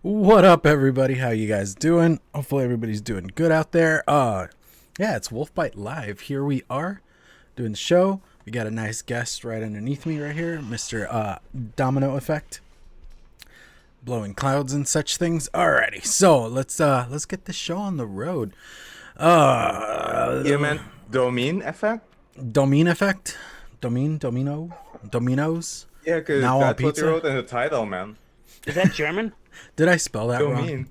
What up, everybody? How you guys doing? Hopefully everybody's doing good out there. Yeah, it's Wolfbite Live. Here we are doing the show. We got a nice guest right underneath me right here, Mr. Domino Effect, blowing clouds and such things. Alrighty, so let's get this show on the road. You meant Domine Effect? Domine Effect, Dominoes. Yeah, because Now on that's what pizza? you wrote in the title, man. Is that German? Did I spell that wrong? Domine.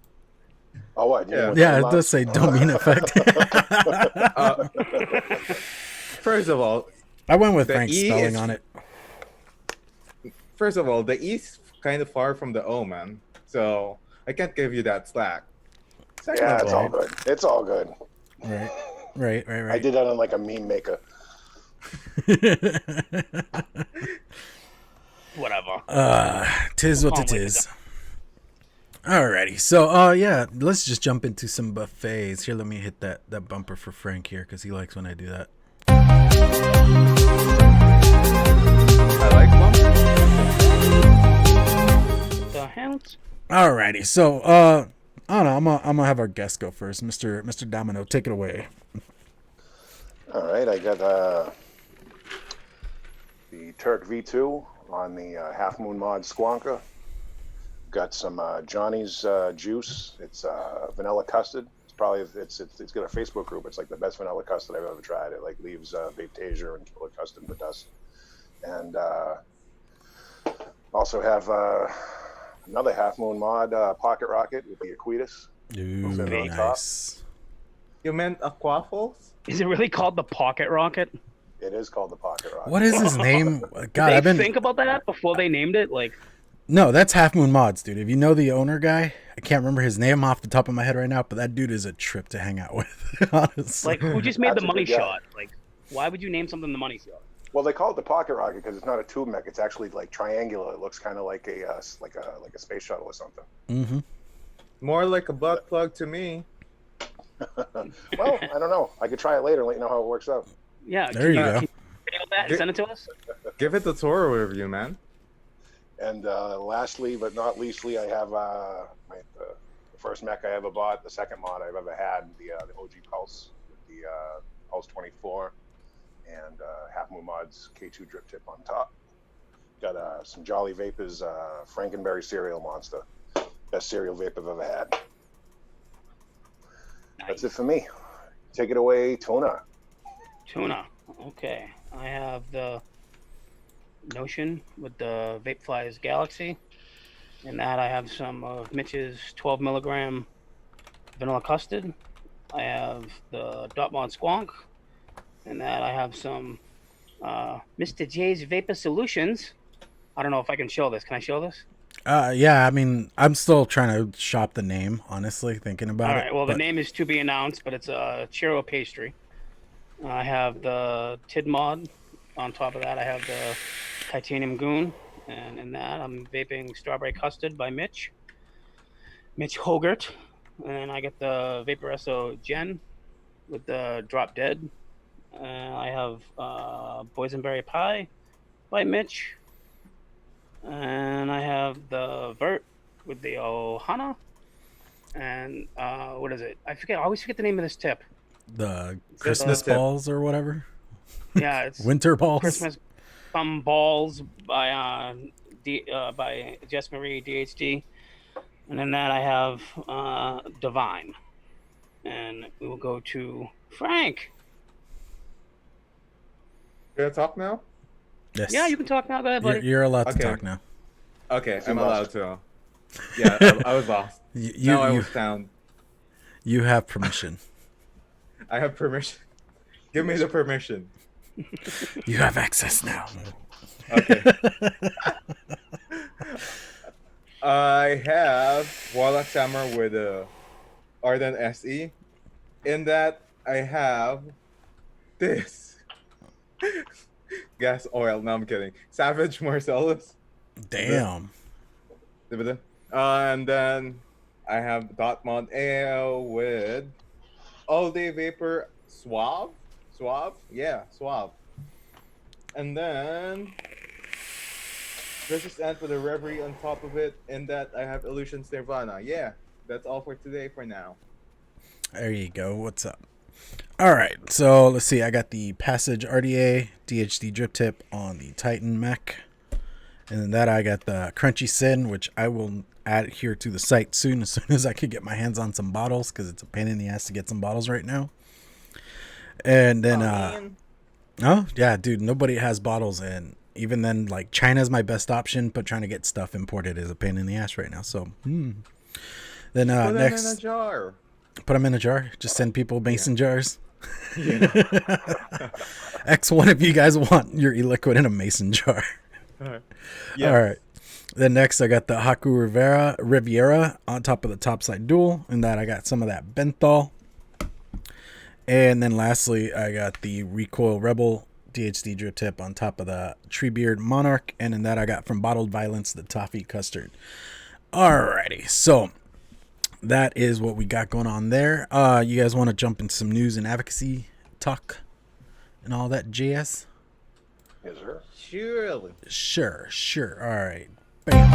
Oh, what? Yeah. Yeah, it does say Domine Effect. First of all, I went with The Frank's E spelling is- on it. the E's kind of far from the O, man. So I can't give you that slack. Second Yeah, of it's all, all good. It's all good. Right. I did that on like a meme maker. Whatever. Tis what it is. Alrighty, so yeah, let's just jump into some buffets. Here, let me hit that bumper for Frank here because he likes when I do that. I like one. The hounds. Alrighty, so I don't know. I'm gonna have our guest go first, Mr. Domino. Take it away. All right, I got the Turk V2 on the Half Moon Mod Squonka. Got some Johnny's juice. It's vanilla custard. It's got a Facebook group. It's like the best vanilla custard I've ever tried. It like leaves vape taser and killer custard in the dust. And also have another Half Moon Mod Pocket Rocket with the Aquitas. Ooh, Very nice. You meant Aquaffles? Is it really called the Pocket Rocket? It is called the Pocket Rocket. What is his name? God, Did I've they been. think about that before they named it? Like, No, that's Half Moon Mods, dude. If you know the owner guy, I can't remember his name off the top of my head right now, but that dude is a trip to hang out with. Honestly. who just made That's the a money good guy. shot? Like, why would you name something the money shot? Well, they call it the Pocket Rocket because it's not a tube mech. It's actually like triangular. It looks kind of like a space shuttle or something. Mm-hmm. More like a butt plug to me. Well, I don't know. I could try it later and let you know how it works out. Yeah. There you go. Can you video that and send it to us? Give it the tour review, man. And lastly, but not leastly, I have the first mech I ever bought, the second mod I've ever had, the OG Pulse with the Pulse 24 and Half Moon Mods K2 drip tip on top. Got some Jolly Vapors Frankenberry cereal monster. Best cereal vape I've ever had. That's it for me. Take it away, Tuna. Tuna. Okay. I have the Notion with the Vape Flyers Galaxy. In that, I have some of Mitch's 12 milligram vanilla custard. I have the Dot Mod Squonk. In that, I have some Mr. J's Vapor Solutions. I don't know if I can show this. Can I show this? Yeah, I mean, I'm still trying to shop the name, honestly, thinking about All it. right. Well, but- the name is to be announced, but it's a Churro pastry. I have the Tid Mod. On top of that, I have the Titanium Goon. And in that, I'm vaping Strawberry Custard by Mitch Hogert. And I get the Vaporesso Gen with the Drop Dead. I have Boysenberry Pie by Mitch. And I have the Vert with the Ohana. And what is it? I always forget the name of this tip. the Christmas tip. balls or whatever. Yeah, it's Winter balls. Christmas Bum Balls by Jess Marie DHD. And in that I have Divine. And we will go to Frank. You gonna talk now? Yes. Yeah, you can talk now. Go ahead, buddy. You're allowed to Okay. talk now. Okay, You I'm lost. allowed to. Yeah, I was lost. You, I you, was down. you have permission. I have permission. Give me the permission. You have access now. Okay. I have Warlock Hammer with a Ardent SE. In that, I have this gas oil. No, I'm kidding. Savage Marcellus. Damn. And then I have Dot Mod AO with All Day Vapor Suave. Yeah, Suave. And then Resistant with a Reverie on top of it, and that I have Illusions Nirvana. Yeah, that's all for today for now. There you go. What's up? All right, so let's see. I got the Passage RDA DHD drip tip on the Titan mech, and then that I got the Crunchy Sin, which I will add here to the site as soon as I could get my hands on some bottles, because it's a pain in the ass to get some bottles right now. And then, oh yeah, dude, nobody has bottles, and even then, like, China's my best option, but trying to get stuff imported is a pain in the ass right now. So, then Put them next, in a jar. put them in a jar. Just send people mason jars. Yeah. X one if you guys want your e-liquid in a mason jar. Yeah. All right. Then next I got the Haku Riviera on top of the Topside Duel, and that I got some of that Benthol. And then lastly I got the Recoil Rebel DHD drip tip on top of the Treebeard Monarch, and in that I got from Bottled Violence the Toffee Custard. Alrighty, so that is what we got going on there. You guys want to jump into some news and advocacy talk and all that jazz? Yes, sir. Surely. Sure. All right. Bam.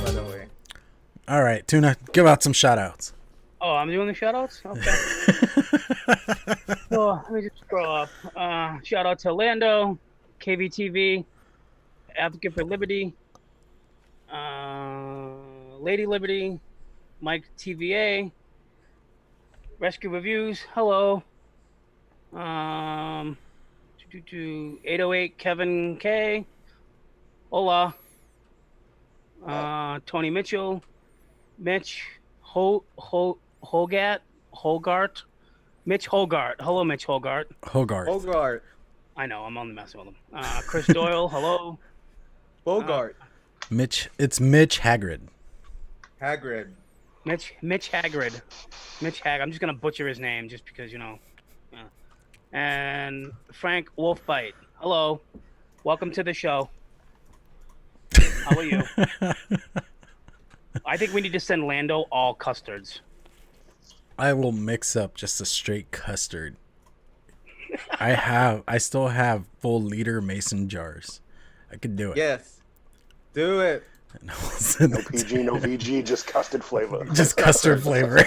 By the way. All right, Tuna, give out some shout outs. Oh, I'm doing the shoutouts? Okay. So, let me just scroll up. Shout out to Lando, KVTV, Advocate for Liberty, Lady Liberty, Mike TVA, Rescue Reviews, hello. 808 Kevin K, hola. Tony Mitchell, Mitch Hogart, Mitch Hogart. Hello, Mitch Hogart. Bogart. I know, I'm only messing with him. Chris Doyle, hello. Bogart. It's Mitch Hagrid. Hagrid. Mitch Hagrid. I'm just gonna butcher his name just because, you know. Yeah. And Frank Wolfbite. Hello. Welcome to the show. How are you? I think we need to send Lando all custards. I will mix up just a straight custard. I still have full liter mason jars. I could do it. Yes. Do it. No PG, no VG, just custard flavor. Just custard flavor.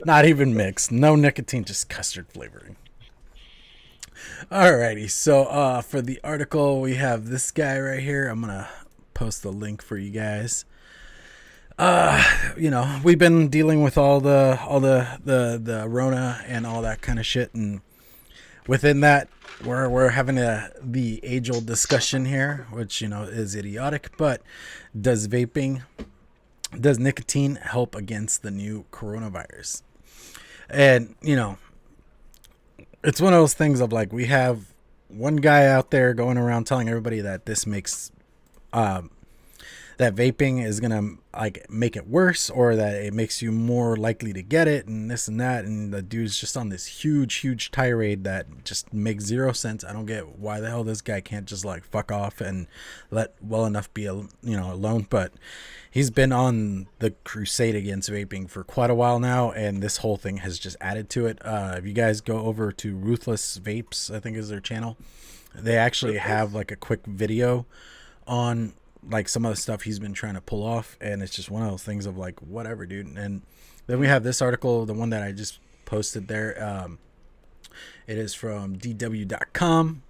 Not even mixed. No nicotine, just custard flavoring. Alrighty, so for the article we have this guy right here. I'm gonna post the link for you guys. You know, we've been dealing with all the Rona and all that kind of shit, and within that we're having the age-old discussion here, which, you know, is idiotic, but does nicotine help against the new coronavirus? And, you know, it's one of those things of, like, we have one guy out there going around telling everybody that this makes that vaping is gonna, like, make it worse, or that it makes you more likely to get it, and this and that, and the dude's just on this huge tirade that just makes zero sense. I don't get why the hell this guy can't just, like, fuck off and let well enough be, alone. But he's been on the crusade against vaping for quite a while now, and this whole thing has just added to it. If you guys go over to Ruthless Vapes, I think is their channel, they actually have, like, a quick video on, like, some of the stuff he's been trying to pull off, and it's just one of those things of, like, whatever, dude. And then we have this article, the one that I just posted there. It is from DW.com.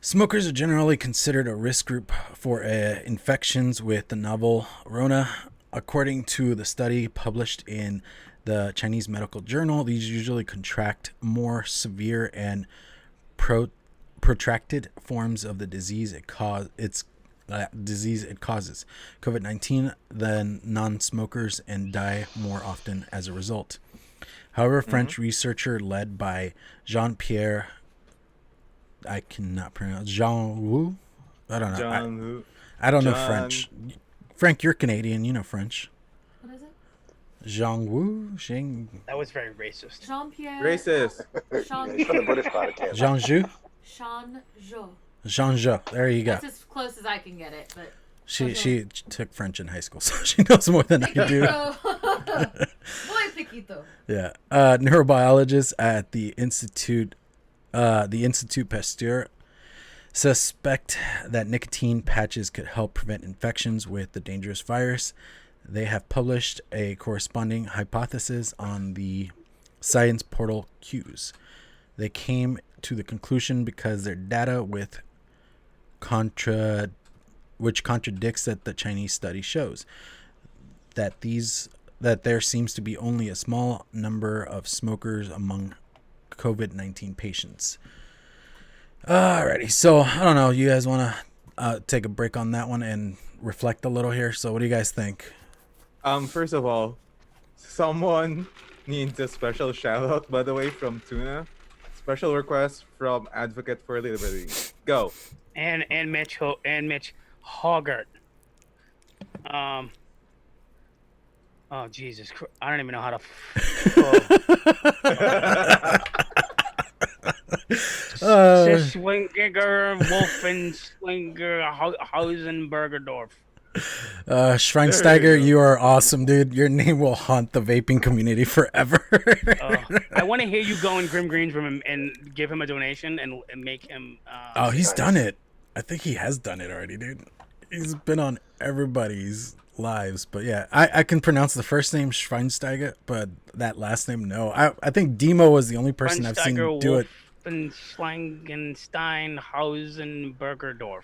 Smokers are generally considered a risk group for infections with the novel Rona. According to the study published in the Chinese Medical Journal, these usually contract more severe and protracted forms of the disease it causes, COVID-19, than non-smokers, and die more often as a result. However, French researcher led by Jean-Pierre, I cannot pronounce, Jean Wu? I don't know. I don't know French. Frank, you're Canadian. You know French. What is it? Jean Wu? That was very racist. Jean-Pierre. Racist. Jean. He's from the British part of Canada. Jean Ju? Sean Jo. Jean Ju. There you go. That's as close as I can get it, but. She took French in high school, so she knows more than I do. Well, I think chiquito. Yeah. Neurobiologists at the Institute Pasteur suspect that nicotine patches could help prevent infections with the dangerous virus. They have published a corresponding hypothesis on the science portal Q's. They came to the conclusion because their data which contradicts that the Chinese study shows that there seems to be only a small number of smokers among COVID-19 patients. Alrighty, so I don't know. You guys want to take a break on that one and reflect a little here? So, what do you guys think? First of all, someone needs a special shout out, by the way, from Tuna. Special request from Advocate for Liberty. Go. And Mitch Hoggart. Oh Jesus! I don't even know how to. Swinger, Wolfenslinger, Hausenbergerdorf. Schweinsteiger, you are awesome, dude. Your name will haunt the vaping community forever. I want to hear you go in Grim Green's room and give him a donation and make him. Oh, he's done it. I think he has done it already, dude. He's been on everybody's lives. But yeah, I can pronounce the first name Schweinsteiger, but that last name, no. I think Demo was the only person I've seen do it. Schlangenstein, Hausenbergerdorf.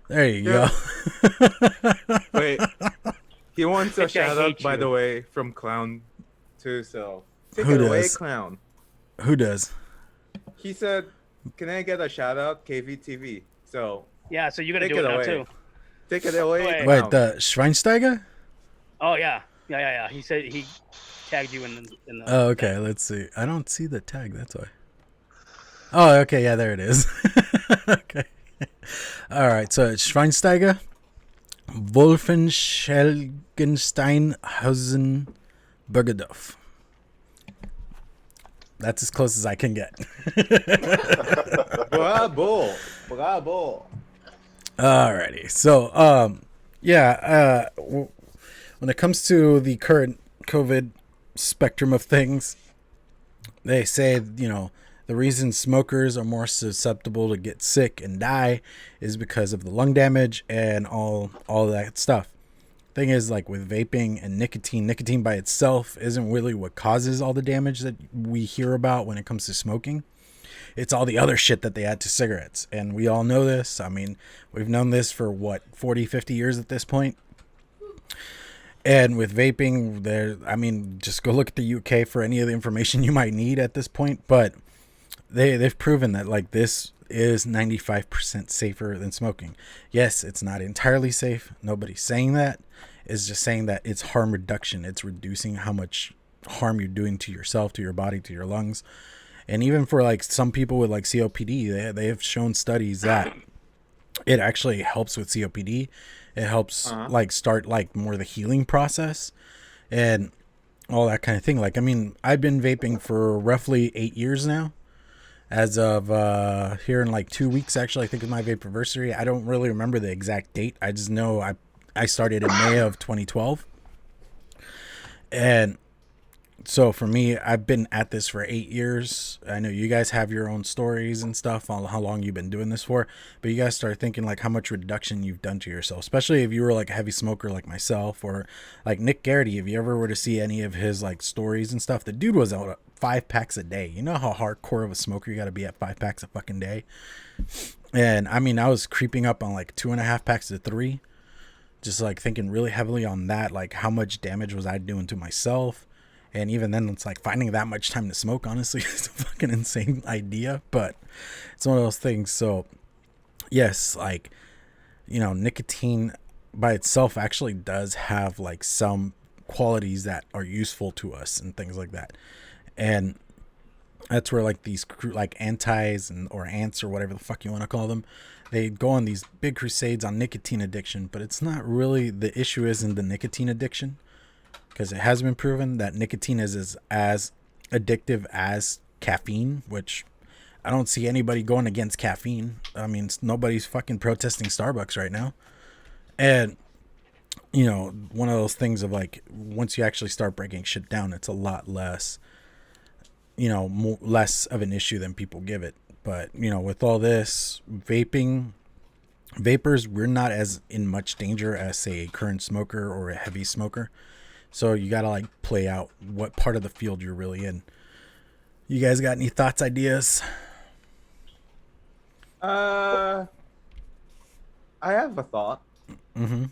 There you go. Wait. He wants a Mitch, I shout out, hate by you. the way, from Clown too, so take Who it away, does? Clown. Who does? He said, "Can I get a shout out, KVTV?" So Yeah, so you gotta take do it it now away. too. Take it away. Wait. Wait, Clown. the Schweinsteiger? Oh yeah. He said he tagged you in the. Oh, okay. Let's see. I don't see the tag. That's why. Oh, okay. Yeah, there it is. Okay. All right. So it's Schweinsteiger, Wolfenschelgensteinhausen, Bergedorf. That's as close as I can get. Bravo. Bravo. Alrighty. So, when it comes to the current COVID spectrum of things, they say, the reason smokers are more susceptible to get sick and die is because of the lung damage and all that stuff. Thing is, like with vaping and nicotine by itself isn't really what causes all the damage that we hear about when it comes to smoking. It's all the other shit that they add to cigarettes. And we all know this. I mean, we've known this for 40, 50 years at this point. And with vaping, just go look at the UK for any of the information you might need at this point. But they've proven that like this is 95% safer than smoking. Yes, it's not entirely safe. Nobody's saying that. It's just saying that it's harm reduction. It's reducing how much harm you're doing to yourself, to your body, to your lungs. And even for like some people with like COPD, they have shown studies that it actually helps with COPD. It helps like start like more the healing process and all that kind of thing. Like, I mean, I've been vaping for roughly 8 years now. As of here in like 2 weeks, actually, I think is my vaporversary. I don't really remember the exact date. I just know I started in May of 2012. And so for me, I've been at this for 8 years. I know you guys have your own stories and stuff on how long you've been doing this for, but you guys start thinking like how much reduction you've done to yourself, especially if you were like a heavy smoker like myself or like Nick Garrity. If you ever were to see any of his like stories and stuff, the dude was out 5 packs a day. You know how hardcore of a smoker you got to be at 5 packs a fucking day. And I mean, I was creeping up on like 2.5 packs to 3, just like thinking really heavily on that, like how much damage was I doing to myself. And even then, it's like finding that much time to smoke, honestly, is a fucking insane idea. But it's one of those things. So, yes, like, nicotine by itself actually does have like some qualities that are useful to us and things like that. And that's where like these like antis or ants or whatever the fuck you want to call them, they go on these big crusades on nicotine addiction. But it's not really, the issue isn't the nicotine addiction. Because it has been proven that nicotine is as addictive as caffeine, which I don't see anybody going against caffeine. I mean, nobody's fucking protesting Starbucks right now. And you know, one of those things of like, once you actually start breaking shit down, it's a lot less, you know, less of an issue than people give it. But, you know, with all this vapors, we're not as in much danger as, say, a current smoker or a heavy smoker. So you got to like play out what part of the field you're really in. You guys got any thoughts, ideas? I have a thought. Mm-hmm.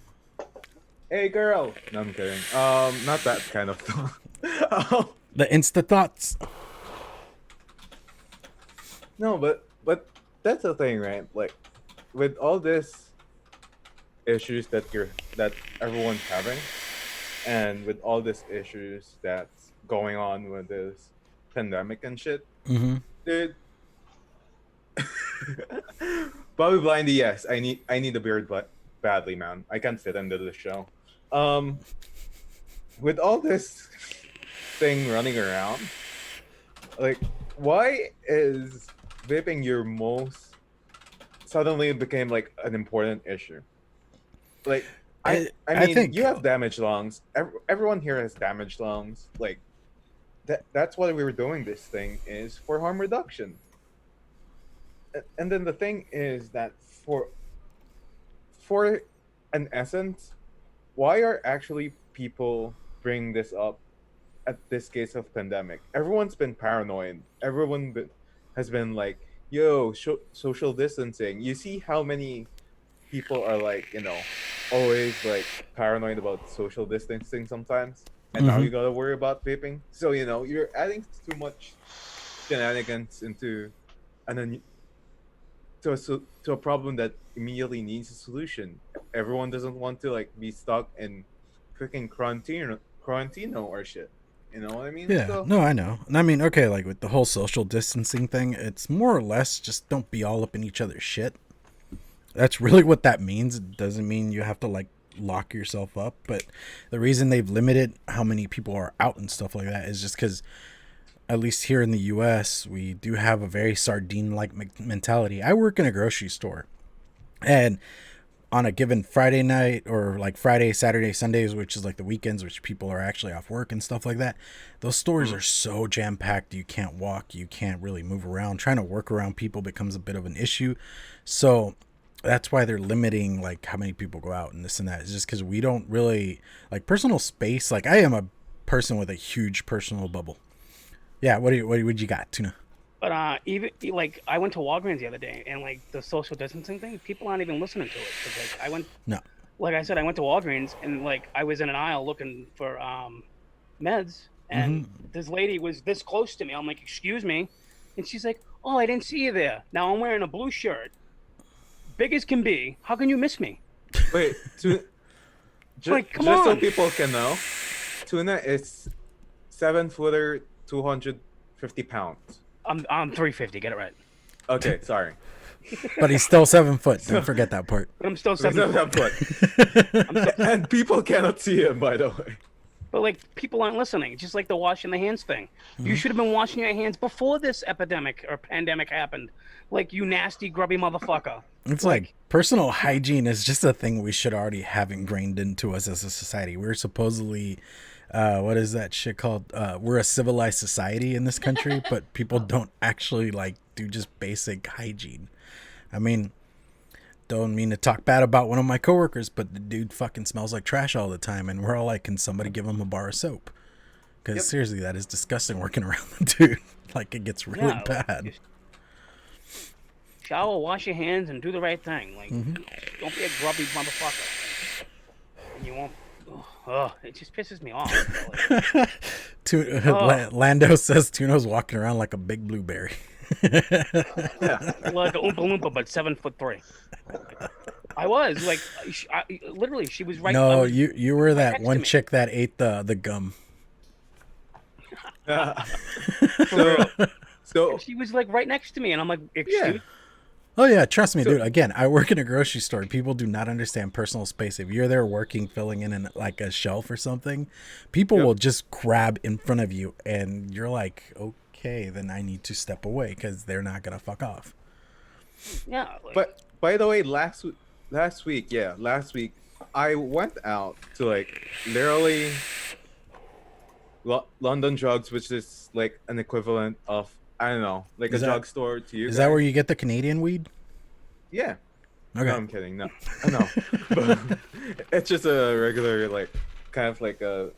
Hey, girl. No, I'm kidding. Not that kind of thought. The Insta thoughts. No, but that's the thing, right? Like, with all this issues that everyone's having, and with all these issues that's going on with this pandemic and shit, Mm-hmm. dude. Bobby Blindy, yes, I need a beard, but badly, man. I can't fit into the show. With all this thing running around, like, why is vaping your most suddenly became like an important issue? Like, I mean, think you have damaged lungs. Everyone here has damaged lungs. Like, that's why we were doing this thing, is for harm reduction. And then the thing is that for an essence, why are actually people bringing this up at this case of pandemic? Everyone's been paranoid. Has been like, yo, social distancing. You see how many people are like, you know, always like paranoid about social distancing sometimes, and now Mhm. you gotta worry about vaping. So, you know, you're adding too much shenanigans into an to a problem that immediately needs a solution. Everyone doesn't want to like be stuck in freaking quarantino or shit. You know what I mean? Yeah, So no, I know. And I mean, okay, like with the whole social distancing thing, it's more or less just don't be all up in each other's shit. That's really what that means. It doesn't mean you have to like lock yourself up, but the reason they've limited how many people are out and stuff like that is just because, at least here in the US, we do have a very sardine like mentality. I work in a grocery store, and on a given Friday night, or like Friday, Saturday, Sundays, which is like the weekends, which people are actually off work and stuff like that, those stores are so jam packed. You can't walk, you can't really move around. Trying to work around people becomes a bit of an issue. So that's why they're limiting like how many people go out and this and that. It's just because we don't really like personal space. Like, I am a person with a huge personal bubble. Yeah, what would you got, Tuna? But even like I went to Walgreens the other day, and like the social distancing thing, people aren't even listening to it. 'Cause, like I went, No. like I said, I went to Walgreens, and like I was in an aisle looking for meds, and this lady was this close to me. I'm like, "Excuse me," and she's like, "Oh, I didn't see you there." Now I'm wearing a blue shirt, big as can be. How can you miss me? wait, Like, come just so on. people can know, Tuna is 7-footer, 250 pounds. I'm 350. Get it right. Okay, sorry. But he's still 7 foot. Don't forget that part. But I'm still He's not 7 foot. 7 foot. And people cannot see him, by the way. But like people aren't listening. It's just like the washing the hands thing. You should have been washing your hands before this epidemic or pandemic happened. Like, you nasty grubby motherfucker. It's like personal hygiene is just a thing we should already have ingrained into us as a society. We're supposedly, what is that shit called? We're a civilized society in this country, but people don't actually like do just basic hygiene. I mean, don't mean to talk bad about one of my coworkers, but the dude fucking smells like trash all the time, and we're all like, can somebody give him a bar of soap? Because seriously, that is disgusting working around the dude. Like, it gets really Yeah, like, bad. just shower, wash your hands, and do the right thing. Like, don't be a grubby motherfucker. And you won't. Ugh, it just pisses me off. Like, Lando says Tuno's walking around like a big blueberry. like a Oompa Loompa, but 7'3". I was like, literally, she was right. No, was you were that next to one me. chick that ate the gum. So She was like right next to me, and I'm like, excuse. Oh yeah, trust me, dude. Again, I work in a grocery store. People do not understand personal space. If you're there working, filling in like a shelf or something, people will just grab in front of you, and you're like, okay, then I need to step away because they're not gonna fuck off. Yeah. Like, But by the way, last week, I went out to like literally London Drugs, which is like an equivalent of, I don't know, like Is a that- drugstore to you Is guys. that where you get the Canadian weed? Yeah. Okay. No, I'm kidding. No, no. But it's just a regular, like, kind of like a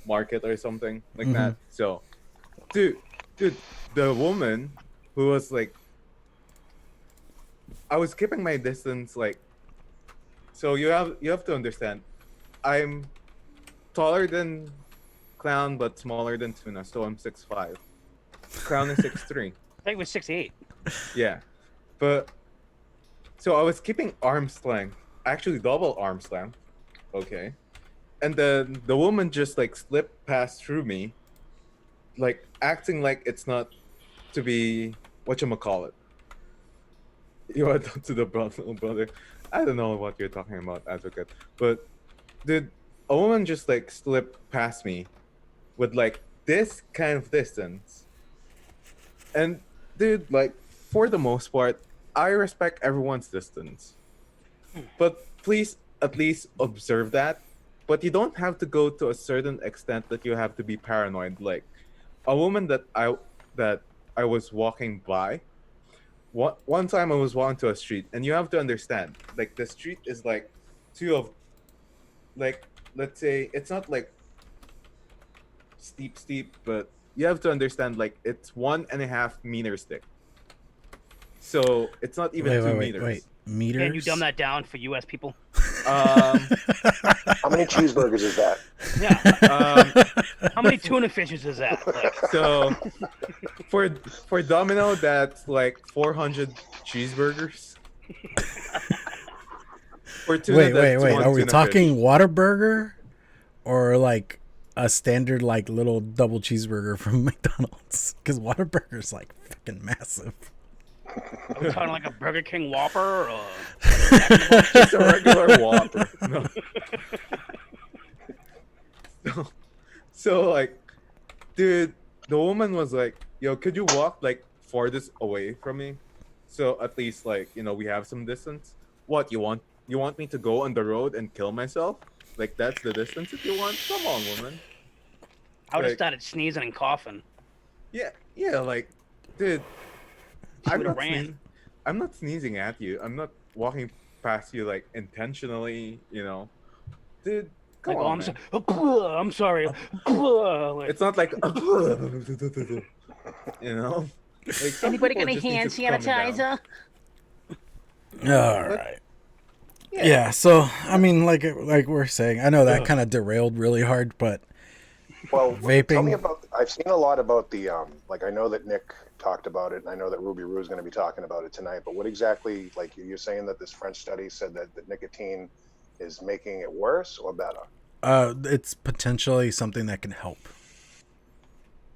market or something like Mhm. that. So, dude, the woman who was like, I was keeping my distance, like, so you have to understand, I'm taller than Clown but smaller than Tuna, so I'm 6'5". Clown is 6'3". I think it was 6'8". Yeah, but so I was keeping arm's length, actually double arm's length. Okay, and then the woman just like slipped past through me, like acting like it's not to be whatchamacallit. You went up to the brother. I don't know what you're talking about, Advocate, but dude, a woman just like slipped past me with like this kind of distance. And dude, like for the most part, I respect everyone's distance. But please at least observe that. But you don't have to go to a certain extent that you have to be paranoid. Like a woman that I was walking by. One time I was walking to a street, and you have to understand, like the street is like two of, like, let's say it's not like steep, but you have to understand, like it's 1.5 meters thick. So it's not even 2 meters. Wait. Meters? Can you dumb that down for U.S. people? How many cheeseburgers is that? Yeah. How many tuna fishes is that? Like, So for Domino, that's like 400 cheeseburgers. For tuna, wait. that's one Are we tuna talking fish. Whataburger or like a standard like little double cheeseburger from McDonald's? Because Whataburger's like fucking massive. are we talking like a Burger King Whopper or Just a regular Whopper? No. So like, dude, the woman was like, "Yo, could you walk like farthest away from me, so at least like we have some distance? What you want? You want me to go on the road and kill myself? Like that's the distance that you want? Come on, woman." I would have Like, started sneezing and coughing. yeah, like, dude, I'm would've not, ran. I'm not sneezing at you. I'm not walking past you like intentionally, dude. Come Like, on, oh, man. I'm sorry. Like, It's not like, Like some anybody people got any just need hand to calm it down. sanitizer? All right. Yeah. So I mean, like we're saying, I know that kind of derailed really hard, but Well, Vaping. tell me about. I've seen a lot about the like I know that Nick talked about it, and I know that Ruby Roo is going to be talking about it tonight. But what exactly, like you're saying that this French study said that nicotine is making it worse or better? it's potentially something that can help.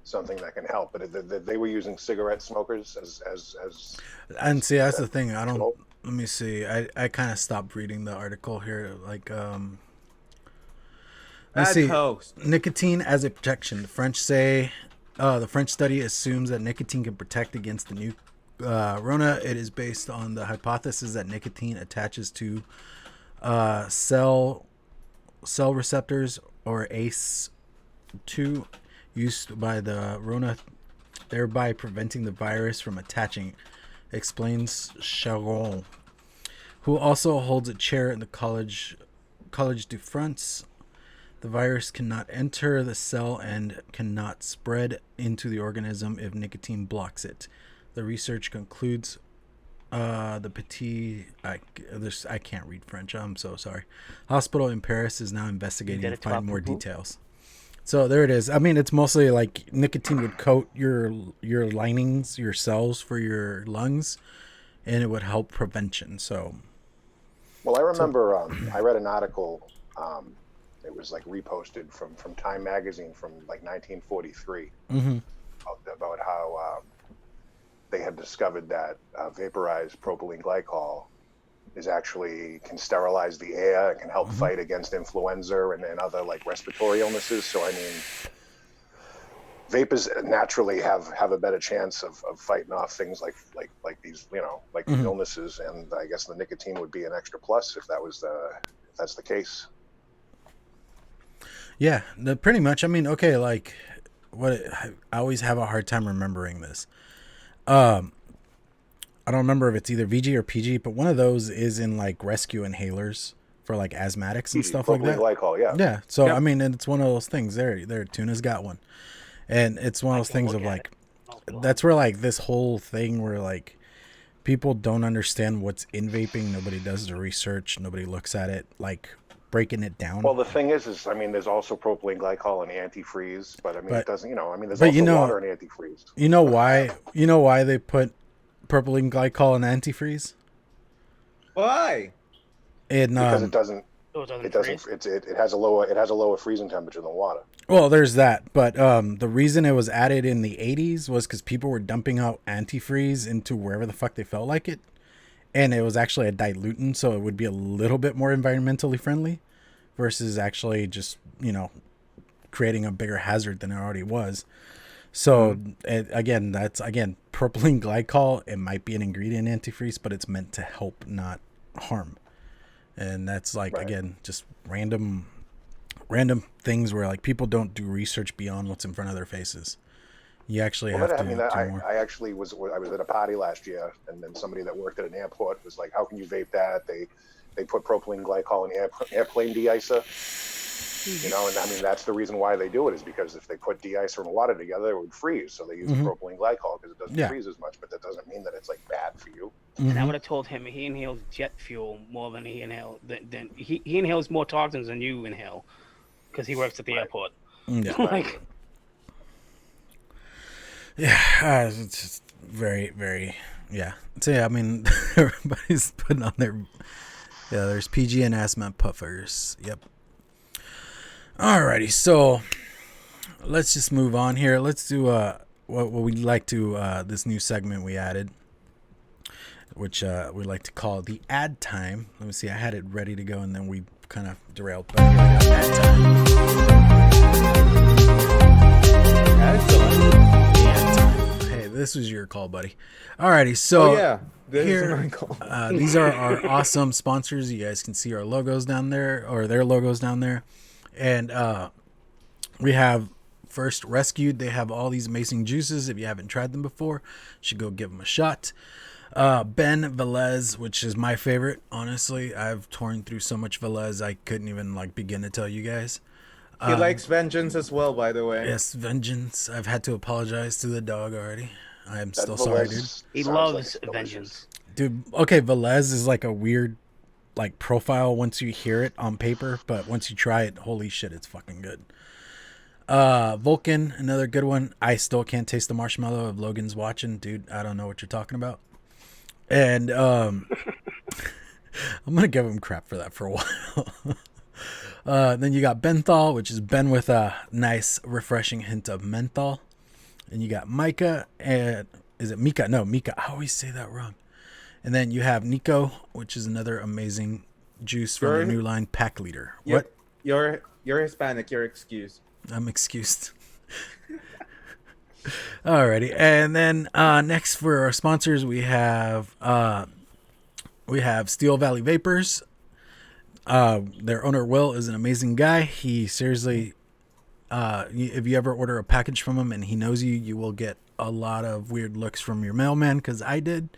Something that can help, but they were using cigarette smokers as And see, that's the thing. I don't. control? Let me see. I kind of stopped reading the article here. Like, let's Bad see. host. Nicotine as a protection. The French say the French study assumes that nicotine can protect against the new Rona. It is based on the hypothesis that nicotine attaches to cell receptors or ACE2 used by the Rona, thereby preventing the virus from attaching, explains Charon, who also holds a chair in the Collège de France. The virus cannot enter the cell and cannot spread into the organism if nicotine blocks it. The research concludes the Petit... I can't read French. I'm so sorry. Hospital in Paris is now investigating to find more details. So there it is. I mean, it's mostly like nicotine would coat your linings, your cells for your lungs, and it would help prevention. So... Well, I remember I read an article. It was like reposted from Time magazine from like 1943 about how they had discovered that vaporized propylene glycol is actually can sterilize the air and can help fight against influenza and other like respiratory illnesses. So I mean, vapors naturally have a better chance of fighting off things like these these illnesses, and I guess the nicotine would be an extra plus if that's the case. Yeah, pretty much. I mean, okay, like I always have a hard time remembering this. I don't remember if it's either VG or PG, but one of those is in like rescue inhalers for like asthmatics and stuff like Propylene that. glycol, yeah. Yeah. So Yep. I mean, and it's one of those things. There, Tuna's got one, and it's one of those can things look of at like, it. that's where like this whole thing where like people don't understand what's in vaping. Nobody does the research. Nobody looks at it, like breaking it down. Well, the thing is, I mean, there's also propylene glycol and antifreeze, but I mean, But- it doesn't, I mean, there's but also you know- water and antifreeze. You know why? You know why they put propylene glycol in antifreeze? Why? And Because it doesn't, So it doesn't it doesn't, freeze? it has a lower freezing temperature than water. well, there's that, but the reason it was added in the 80s was because people were dumping out antifreeze into wherever the fuck they felt like it, and it was actually a dilutant, so it would be a little bit more environmentally friendly versus actually just creating a bigger hazard than it already was. So again, that's propylene glycol. It might be an ingredient in antifreeze, but it's meant to help, not harm. And that's like Right. again, just random things where like people don't do research beyond what's in front of their faces. You actually have to do more. I actually was at a party last year, and then somebody that worked at an airport was like, "How can you vape that?" They put propylene glycol in airplane de-icer. And I mean, that's the reason why they do it, is because if they put de-icer and water together, it would freeze. So they use propylene glycol because it doesn't freeze as much, but that doesn't mean that it's like bad for you. And I would have told him he inhales jet fuel more than he inhales. He inhales more toxins than you inhale because he works at the airport. Yeah. Like, Yeah, it's just very, very, yeah. So yeah, I mean, everybody's putting on their, yeah. There's PG and asthma puffers. Yep. Alrighty, so let's just move on here. Let's do what we'd like to this new segment we added, which we like to call the ad time. Let me see. I had it ready to go, and then we kind of derailed. But here we go. Ad time. Excellent. Hey, this was your call, buddy. Alrighty, so yeah, this here, is my call. these are our awesome sponsors. You guys can see our logos down there, or their logos down there. And we have First Rescued. They have all these amazing juices. If you haven't tried them before, you should go give them a shot. Ben Velez, which is my favorite. Honestly, I've torn through so much Velez, I couldn't even begin to tell you guys. He likes Vengeance as well, by the way. Yes, Vengeance. I've had to apologize to the dog already. I am still sorry, dude. he loves vengeance. Dude, okay, Velez is like a weird profile once you hear it on paper, but once you try it, holy shit, it's fucking good. Vulcan, another good one. I still can't taste the marshmallow. If Logan's watching, dude, I don't know what you're talking about. And I'm gonna give him crap for that for a while. Then you got Benthol, which is Ben with a nice refreshing hint of menthol. And you got Micah, and is it Mika? No, Mika. I always say that wrong. And then you have Nico, which is another amazing juice from the new line, Pack Leader. Yep. What? You're Hispanic. You're excused. I'm excused. Alrighty, and then next for our sponsors, we have Steel Valley Vapors. Their owner Will is an amazing guy. He seriously, if you ever order a package from him and he knows you, you will get a lot of weird looks from your mailman, because I did.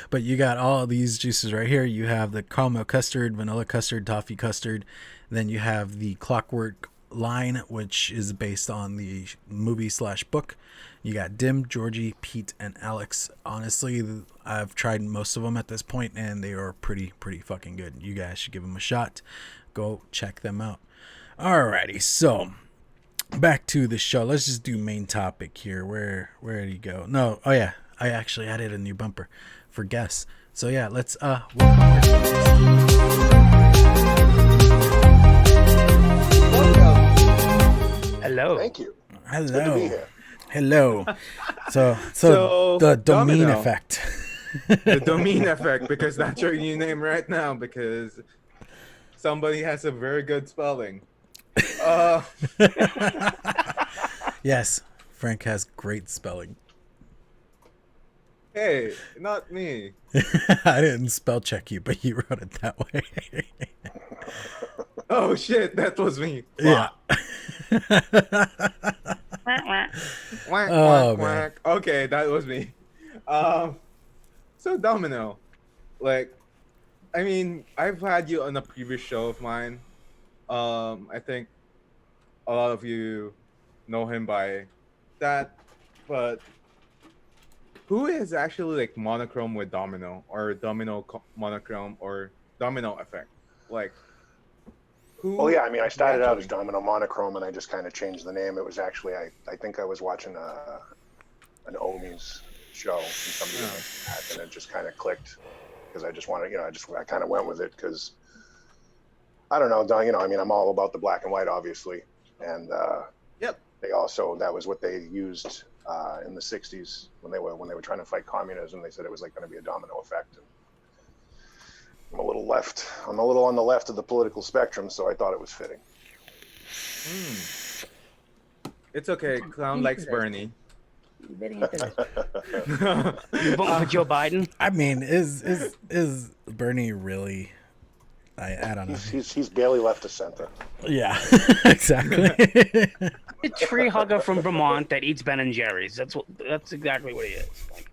But you got all of these juices right here. You have the caramel custard, vanilla custard, toffee custard. Then you have the Clockwork line, which is based on the movie/book. You got Dim, Georgie, Pete, and Alex. Honestly, I've tried most of them at this point, and they are pretty fucking good. You guys should give them a shot. Go check them out. Alrighty, so back to the show. Let's just do main topic here. Where did he go? No, oh yeah, I actually added a new bumper for guests. So yeah, let's Hello. Thank you. hello. It's good to be here. Hello. So So, the Domine Domino. Effect. The Domino Effect, because that's your new name right now, because somebody has a very good spelling. Yes, Frank has great spelling. Hey, not me. I didn't spell check you, but you wrote it that way. Oh shit, that was me. Yeah. Quack, Oh, quack, man. quack. Okay, that was me. Um, so Domino, like, I mean, I've had you on a previous show of mine. I think a lot of you know him by that, but who is actually like monochrome with Domino or monochrome or Domino Effect? Like, Well, who yeah, I mean, I is started out as actually? Domino Monochrome, and I just kind of changed the name. It was actually, I think I was watching an Ohmies show, and somebody was mentioning that, and it just kind of clicked because I just wanted, I kind of went with it because I don't know, I mean, I'm all about the black and white, obviously, and Yep. they also that was what they used in the '60s when they were trying to fight communism. They said it was like going to be a domino effect. And I'm a little on the left of the political spectrum, so I thought it was fitting. It's okay. Clown likes Bernie. Very interesting. You voting for Joe Biden? I mean, is Bernie really? I don't know. He's barely left of center. Yeah, exactly. A tree hugger from Vermont that eats Ben and Jerry's. That's exactly what he is. Like,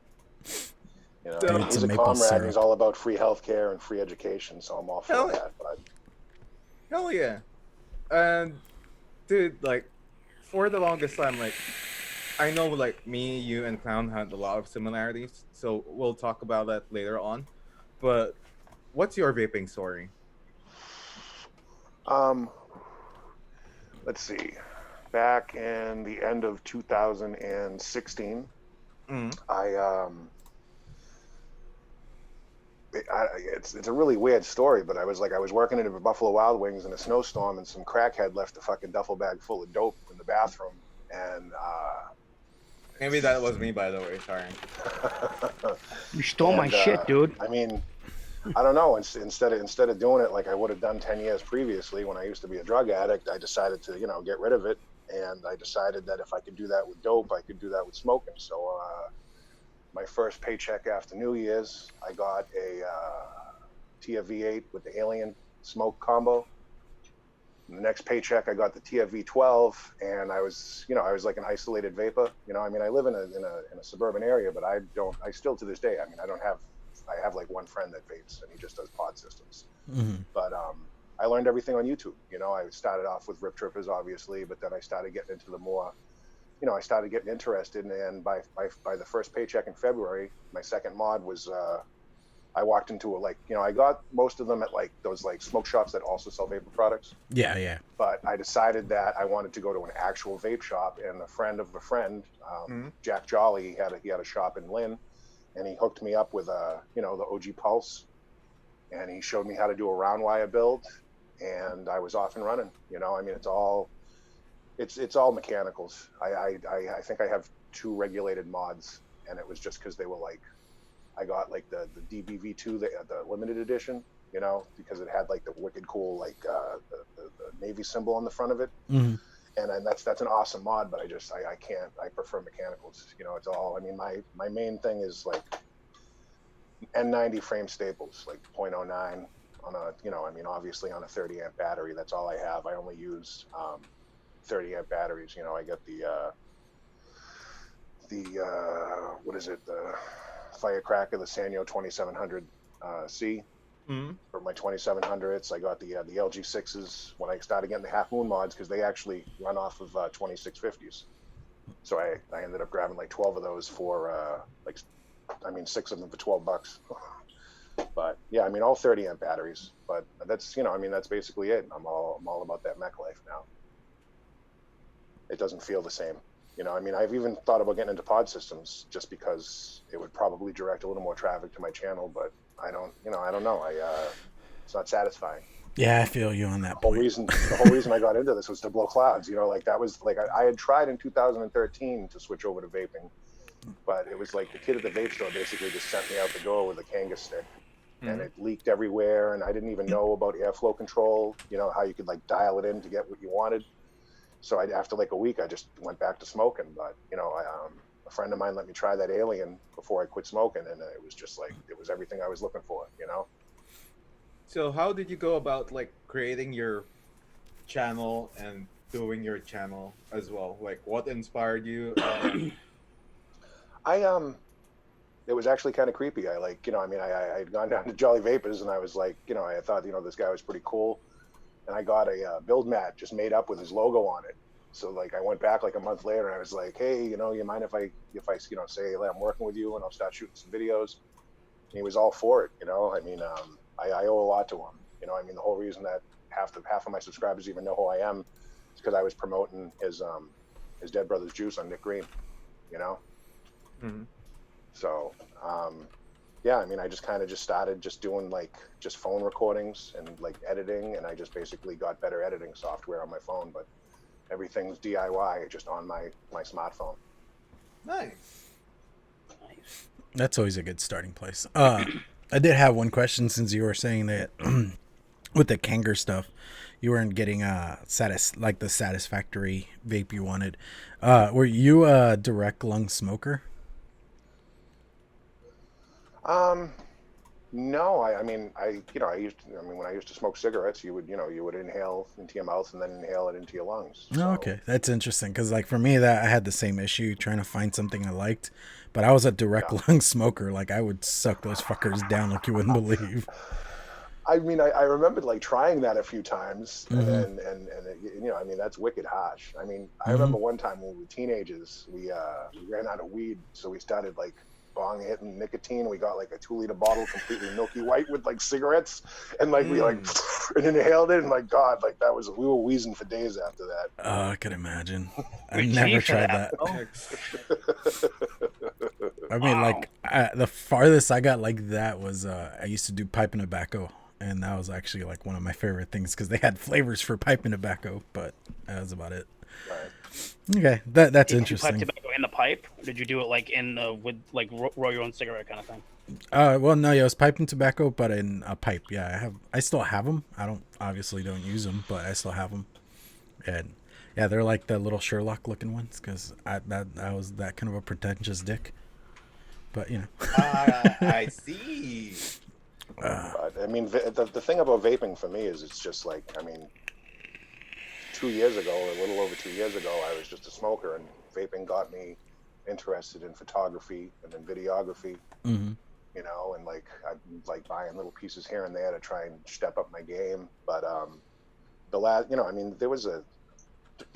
Dude, he's some a maple comrade. syrup. And he's all about free healthcare and free education, so I'm all for Hell that. But Hell yeah. And dude, like, for the longest time, like, I know like me, you, and Clown had a lot of similarities, so we'll talk about that later on. But what's your vaping story? let's see. Back in the end of 2016, it's a really weird story, but I was working at Buffalo Wild Wings in a snowstorm, and some crackhead left a fucking duffel bag full of dope in the bathroom, and Maybe that was me, by the way. Sorry. you stole my shit, dude. I mean, I don't know. Instead of doing it like I would have done 10 years previously when I used to be a drug addict, I decided to get rid of it, and I decided that if I could do that with dope, I could do that with smoking. So my first paycheck after New Year's, I got a TIA V8 with the Alien smoke combo. And the next paycheck, I got the TIA V12, and I was like an isolated vapor. I mean, I live in a suburban area, but I still to this day, I mean, I have like one friend that vapes, and he just does pod systems. But I learned everything on YouTube. I started off with Rip Trippers, obviously, but then I started getting into the more, I started getting interested, and by the first paycheck in February, my second mod was, I walked into I got most of them at like those like smoke shops that also sell vapor products. Yeah. But I decided that I wanted to go to an actual vape shop, and a friend of a friend, Jack Jolly, he had a shop in Lynn, and he hooked me up with the OG Pulse, and he showed me how to do a round wire build, and I was off and running. I mean, it's all mechanicals. I think I have 2 regulated mods, and it was just because they were like, I got like the DBV2, the limited edition, because it had like the wicked cool like the Navy symbol on the front of it, and that's an awesome mod. But I can't. I prefer mechanicals. It's all. I mean, my main thing is like N90 frame staples, like 0.09 on a I mean, obviously on a 30 amp battery. That's all I have. I only use 30 amp batteries. I get the what is it, the Firecracker, the Sanyo 2700 C for my 2700s. I got the LG6s when I started getting the Half Moon mods, because they actually run off of 2650s. So I ended up grabbing like 12 of those for 6 of them for $12. But yeah, I mean, all 30 amp batteries. But that's I mean, that's basically it. I'm all about that mech life now. It doesn't feel the same. I mean, I've even thought about getting into pod systems just because it would probably direct a little more traffic to my channel, but I don't know. It's not satisfying. Yeah, I feel you on that point. The whole reason I got into this was to blow clouds. Like that was like I had tried in 2013 to switch over to vaping, but it was like the kid at the vape store basically just sent me out the door with a Kangas stick, and it leaked everywhere, and I didn't even know about airflow control. How you could like dial it in to get what you wanted. So after like a week, I just went back to smoking. But a friend of mine let me try that Alien before I quit smoking, and it was just like it was everything I was looking for, you know. So how did you go about like creating your channel and doing your channel as well? Like what inspired you? I It was actually kind of creepy. I like, you know, I mean, I'd gone down to Jolly Vapors, and I was like, you know, I thought, you know, this guy was pretty cool, and I got a build mat just made up with his logo on it. So like I went back like a month later, and I was like, hey, you know, you mind if I you know, say I'm working with you and I'll start shooting some videos? And he was all for it, you know. I mean, I owe a lot to him, you know. I mean, the whole reason that half of my subscribers even know who I am is because I was promoting his Dead Brothers juice on Nick Green, you know. Mhm. So yeah, I mean, I just kind of just started just doing like just phone recordings and like editing, and I just basically got better editing software on my phone, but everything's DIY just on my smartphone. Nice. Nice. That's always a good starting place. I did have one question, since you were saying that with the Kanger stuff, you weren't getting the satisfactory vape you wanted. Were you a direct lung smoker? No, I mean, you know, when I used to smoke cigarettes, you would inhale into your mouth and then inhale it into your lungs. Oh, So, okay, that's interesting, because like for me, that I had the same issue trying to find something I liked, but I was a direct yeah. lung smoker. Like I would suck those fuckers down like you wouldn't believe. I mean, I remember like trying that a few times, and Mm-hmm. then and it, you know, I mean, that's wicked harsh. I mean, I Mm-hmm. remember one time when we were teenagers, we ran out of weed, so we started like bong hitting nicotine. We got like a 2-liter bottle, completely milky white, with like cigarettes, and like we like and inhaled it, and like God, like we were wheezing for days after that. Oh, I could imagine. I Good never tea for tried that. that. Oh, I mean, wow. like the farthest I got like that was I used to do pipe and tobacco, and that was actually like one of my favorite things because they had flavors for pipe and tobacco, but that was about it. Right. Okay, that's Did you pipe interesting. tobacco in the pipe, or did you do it like in the with like roll your own cigarette kind of thing? Well, no, yeah, it was pipe and tobacco, but in a pipe. Yeah, I still have them. I don't use them, but I still have them. And yeah, they're like the little Sherlock looking ones, because I was that kind of a pretentious dick. But you know, I see. But I mean, the thing about vaping for me is it's just like, I mean, 2 years ago, or a little over 2 years ago, I was just a smoker, and vaping got me interested in photography and then videography, mm-hmm. you know, and like I like buying little pieces here and there to try and step up my game. But the last, you know, I mean, there was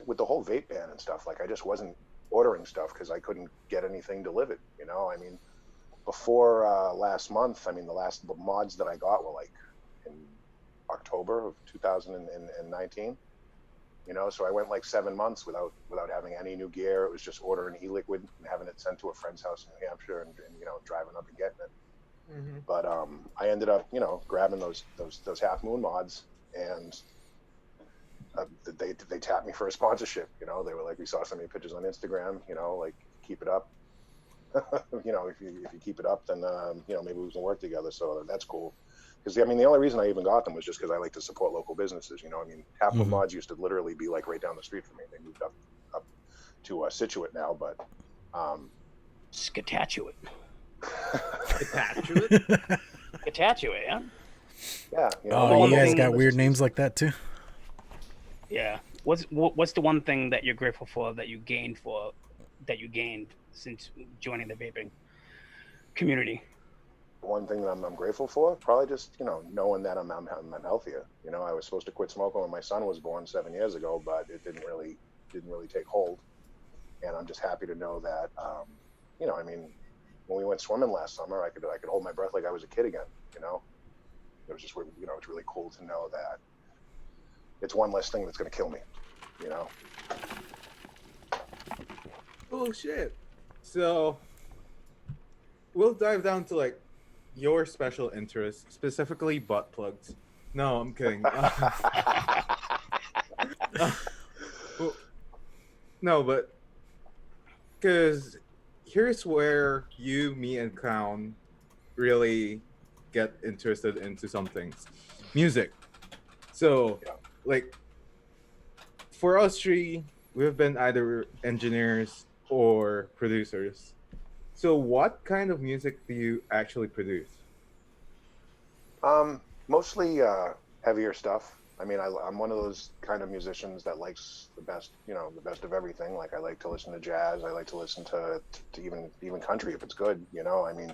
with the whole vape ban and stuff, like I just wasn't ordering stuff because I couldn't get anything delivered, you know. I mean, before last month, I mean, the last mods that I got were like in October of 2019. You know, so I went like 7 months without having any new gear. It was just ordering e-liquid and having it sent to a friend's house in New Hampshire, and you know, driving up and getting it. Mm-hmm. But I ended up, you know, grabbing those Half Moon mods, and they tapped me for a sponsorship. You know, they were like, we saw so many pictures on Instagram. You know, like, keep it up. You know, if you keep it up, then you know, maybe we can work together. So that's cool. Because I mean, the only reason I even got them was just because I like to support local businesses. You know, I mean, Half Moon Mm-hmm. Mods used to literally be like right down the street from me. They moved up to Situate now, but Scatatuate. Attachment? Scatatuate, yeah. yeah, you know, Oh, one you guys thing- got weird names like that too. Yeah. What's the one thing that you're grateful for that you gained since joining the vaping community? one thing that I'm grateful for, probably just, you know, knowing that I'm healthier. You know, I was supposed to quit smoking when my son was born 7 years ago, but it didn't really take hold. And I'm just happy to know that, you know, I mean, when we went swimming last summer, I could hold my breath like I was a kid again. You know, it was just, you know, it's really cool to know that it's one less thing that's going to kill me. You know. Oh shit. So we'll dive down to like your special interests, specifically butt plugs. No, I'm kidding. Well, no, but because here's where you, me, and Clown really get interested into some things. Music. So, like, for us three, we've been either engineers, or producers. So, what kind of music do you actually produce? Mostly heavier stuff. I mean, I'm one of those kind of musicians that likes the best, the best of everything. Like I like to listen to jazz. I like to listen to even country if it's good. I mean,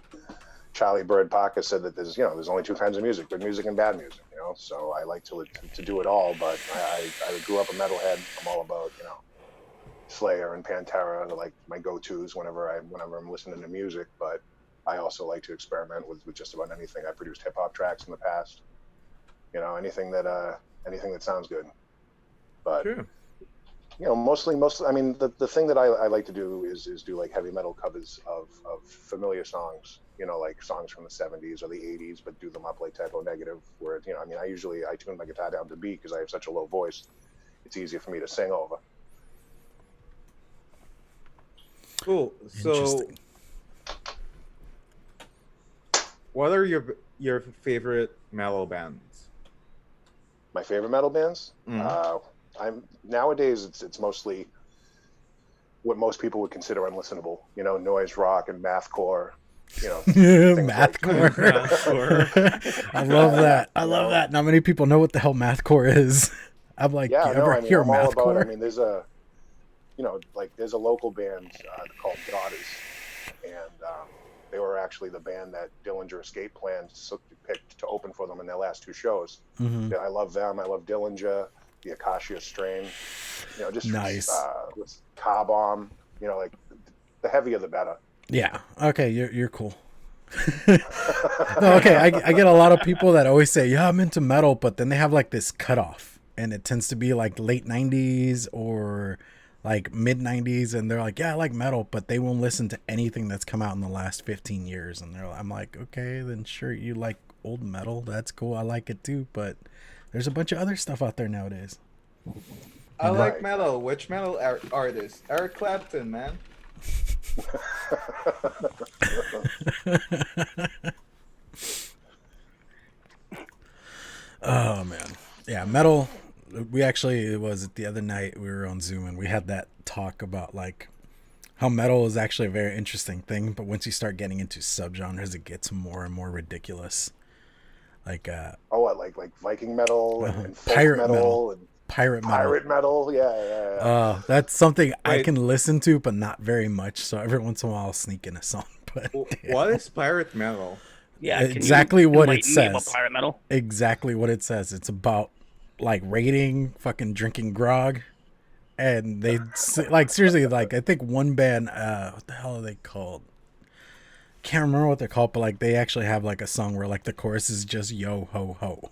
Charlie Bird Parker said that there's only two kinds of music: good music and bad music. So I like to do it all. But I grew up a metalhead. I'm all about Slayer and Pantera are like my go-tos whenever I'm listening to music. But I also like to experiment with just about anything. I produced hip hop tracks in the past. Anything that sounds good. But Sure. mostly. I mean, the thing that I like to do is do like heavy metal covers of familiar songs. Like songs from the 70s or the 80s, but do them up like Typo Negative. Where I mean, I tune my guitar down to B because I have such a low voice. It's easier for me to sing over. Cool. So, Interesting. what are your favorite metal bands? My favorite metal bands. I'm nowadays it's mostly what most people would consider unlistenable. Noise rock and mathcore. Mathcore. Mathcore. I love that. I love that. Not many people know what the hell mathcore is. I'm like, Yeah, you no, ever I mean, hear I'm all about. I mathcore? mean, there's a local band called Daughters, and they were actually the band that Dillinger Escape Plan picked to open for them in their last two shows. Mhm. Yeah, I love them. I love Dillinger, the Acacia Strain. Just Nice. with Car Bomb. Like the heavier the better. Yeah. Okay, you're cool. No, okay. I get a lot of people that always say, "Yeah, I'm into metal," but then they have like this cutoff, and it tends to be like late '90s or like mid '90s, and they're like, "Yeah, I like metal," but they won't listen to anything that's come out in the last 15 years. And I'm like, "Okay, then sure, you like old metal. That's cool. I like it too." But there's a bunch of other stuff out there nowadays. I like Right. metal. Which metal artist? Eric Clapton, man. Oh man, yeah, metal. We actually, it was the other night we were on Zoom and we had that talk about like how metal is actually a very interesting thing, but once you start getting into subgenres, it gets more and more ridiculous. Like like Viking metal and folk pirate metal, metal and pirate metal. pirate metal. Yeah. That's something I Wait. can listen to, but not very much. So every once in a while, I'll sneak in a song. But What is pirate metal? Yeah, exactly what it enlighten me about says. pirate metal. Exactly what it says. It's about like raiding, fucking drinking grog, and they like seriously like I think one band. What the hell are they called? Can't remember what they're called, but like they actually have like a song where like the chorus is just yo ho ho.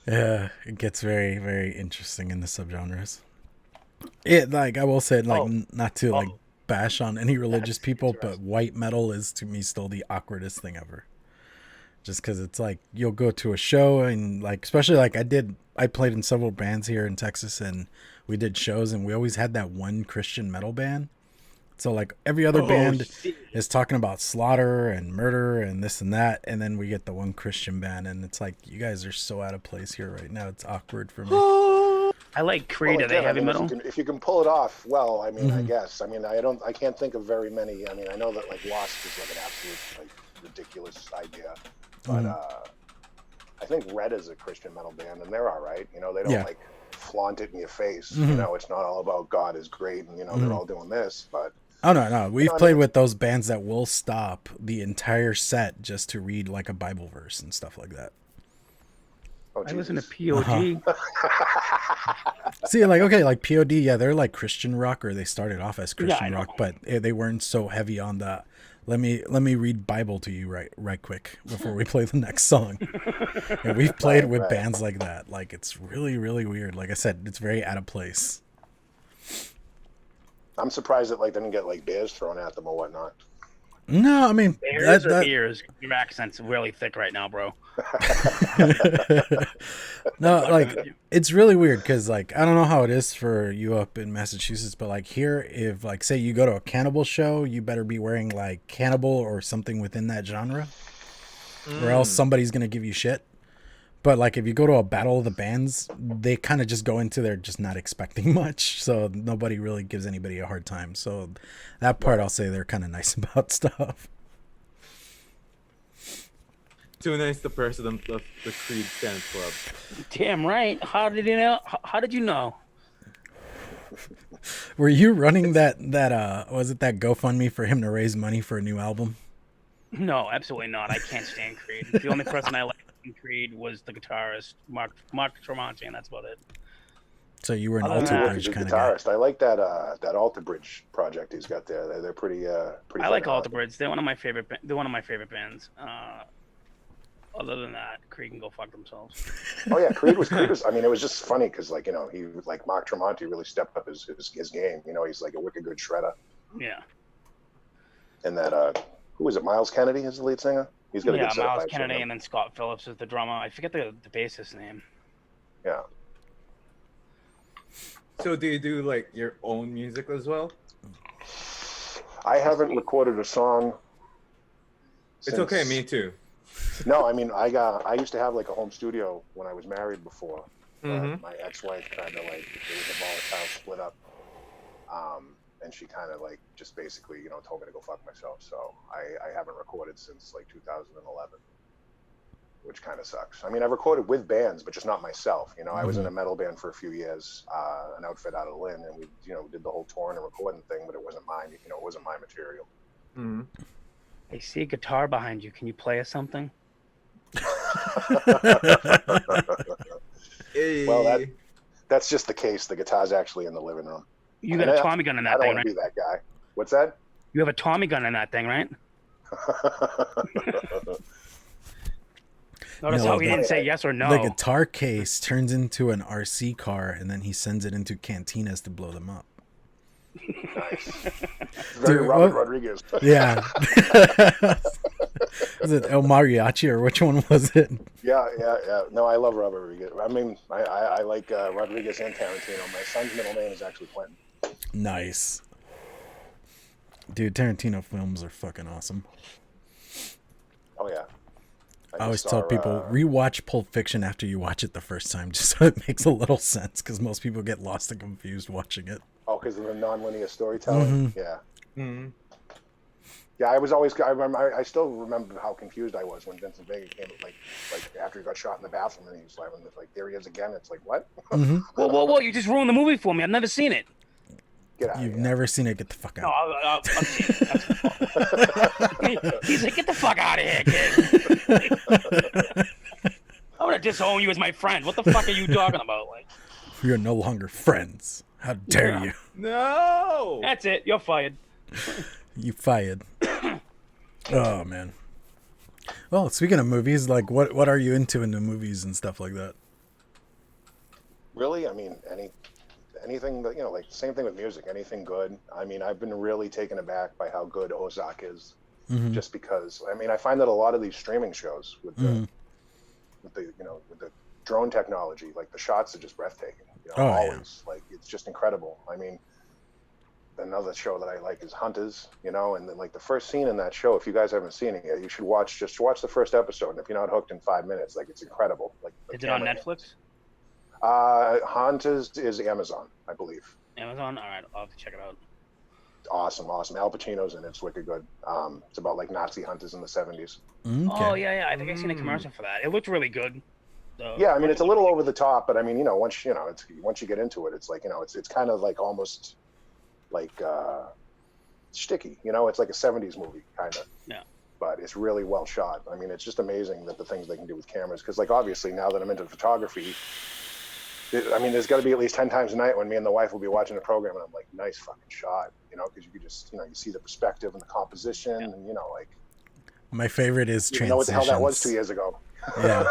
Yeah, it gets very very interesting in the subgenres. It like I will say like not to like bash on any religious people, but white metal is to me still the awkwardest thing ever. Just because it's like you'll go to a show and like especially like I played in several bands here in Texas and we did shows and we always had that one Christian metal band. So like every other band is talking about slaughter and murder and this and that, and then we get the one Christian band and it's like you guys are so out of place here right now. It's awkward for me. I like Creed. Are they heavy metal? If you can pull it off, well, I mean, I guess. I mean, I can't think of very many. I mean, I know that like Lost is like an absolute like ridiculous idea, but I think Red is a Christian metal band, and they're all right. They don't like flaunt it in your face. It's not all about God is great, and they're all doing this, but. Oh no, we've played with those bands that will stop the entire set just to read like a Bible verse and stuff like that. Oh, I listen to Jesus. POD. See, like okay, like POD, yeah, they're like Christian rock, or they started off as I Christian know. rock, but they weren't so heavy on the. Let me read Bible to you right quick before we play the next song. And we've played with Right. bands like that. Like it's really really weird. Like I said, it's very out of place. I'm surprised that like they didn't get like bears thrown at them or whatnot. No, I mean Bears or beers? Your accent's really thick right now, bro. No, like it's really weird because like I don't know how it is for you up in Massachusetts, but like here, if like say you go to a cannibal show, you better be wearing like cannibal or something within that genre, or else somebody's gonna give you shit. But like if you go to a battle of the bands, they kind of just go into there just not expecting much, so nobody really gives anybody a hard time. So that part I'll say they're kind of nice about stuff. Too nice, the president of the Creed fan club. Damn right. How did you know? How did you know? Were you running that was it that GoFundMe for him to raise money for a new album? No, absolutely not. I can't stand Creed. The only person I liked in Creed was the guitarist Mark Tremonti, and that's about it. So you were an Other than Alter that, Bridge He's a kind of guy. guitarist. I like that Alter Bridge project he's got there. They're pretty. I like Alter Bridge. They're one of my favorite. They're one of my favorite bands. Other than that, Creed can go fuck themselves. Oh yeah, Creed was. I mean, it was just funny because like he like Mark Tremonti really stepped up his game. He's like a wicked good shredder. Yeah. And that who was it? Miles Kennedy is the lead singer. He's got a good set of Miles pipes Kennedy, in him. and then Scott Phillips is the drummer. I forget the bassist's name. Yeah. So do you do like your own music as well? I haven't recorded a song. It's okay, me too. No, I mean I used to have like a home studio when I was married before. My ex-wife kind of like it was a volatile split up, and she kind of like just basically told me to go fuck myself. So I haven't recorded since like 2011, which kind of sucks. I mean I've recorded with bands, but just not myself. I was in a metal band for a few years, an outfit out of Lynn, and we did the whole touring and recording thing, but it wasn't mine. It wasn't my material. I see a guitar behind you. Can you play us something? Well, that's just the case. The guitar's actually in the living room. You got a Tommy gun in that I don't thing, want right? to be that guy. What's that? You have a Tommy gun in that thing, right? Notice how he didn't say yes or no. The guitar case turns into an RC car, and then he sends it into cantinas to blow them up. Nice. Very Robert Rodriguez. Yeah. Was it El Mariachi or which one was it? Yeah. No, I love Robert Rodriguez. I mean, I like Rodriguez and Tarantino. My son's middle name is actually Quentin. Nice. Dude, Tarantino films are fucking awesome. Oh, yeah. I always tell people, rewatch Pulp Fiction after you watch it the first time, just so it makes a little sense, because most people get lost and confused watching it. Oh, because of the non-linear storytelling? Yeah. Yeah, I remember. I still remember how confused I was when Vincent Vega came, like after he got shot in the bathroom, and he was like, "There he is again." It's like, what? Whoa! You just ruined the movie for me. I've never seen it. Get out! You've never seen it? Get the fuck No, out! I've seen it. He's like, "Get the fuck out of here, kid." I'm gonna disown you as my friend. What the fuck are you talking about? Like, We are no longer friends. How dare you? No. that's it. You're fired. You fired. Oh man. Well, speaking of movies, like what are you into the movies and stuff like that? Really? I mean, anything that like same thing with music. Anything good. I mean, I've been really taken aback by how good Ozark is, just because. I mean, I find that a lot of these streaming shows with the with the drone technology, like the shots are just breathtaking. Always like it's just incredible. I mean. Another show that I like is Hunters, and then like the first scene in that show, if you guys haven't seen it yet, you should watch the first episode. And if you're not hooked in 5 minutes, like it's incredible. Like Is it on Netflix? Hunters is Amazon, I believe. Amazon? All right, I'll have to check it out. Awesome. Al Pacino's in it. It's wicked good. It's about like Nazi hunters in the 70s. Okay. Oh yeah. I think I've seen a commercial for that. It looked really good. Yeah, I mean it's a little over the top, but I mean once you get into it, it's like it's kind of like almost like sticky, it's like a 70s movie kind of. Yeah. But it's really well shot. I mean, it's just amazing that the things they can do with cameras. Because like obviously now that I'm into photography, I mean, there's got to be at least 10 times a night when me and the wife will be watching a program and I'm like, nice fucking shot, because you could just you see the perspective and the composition and like. My favorite is transitions. You know what the hell that was 2 years ago. Yeah.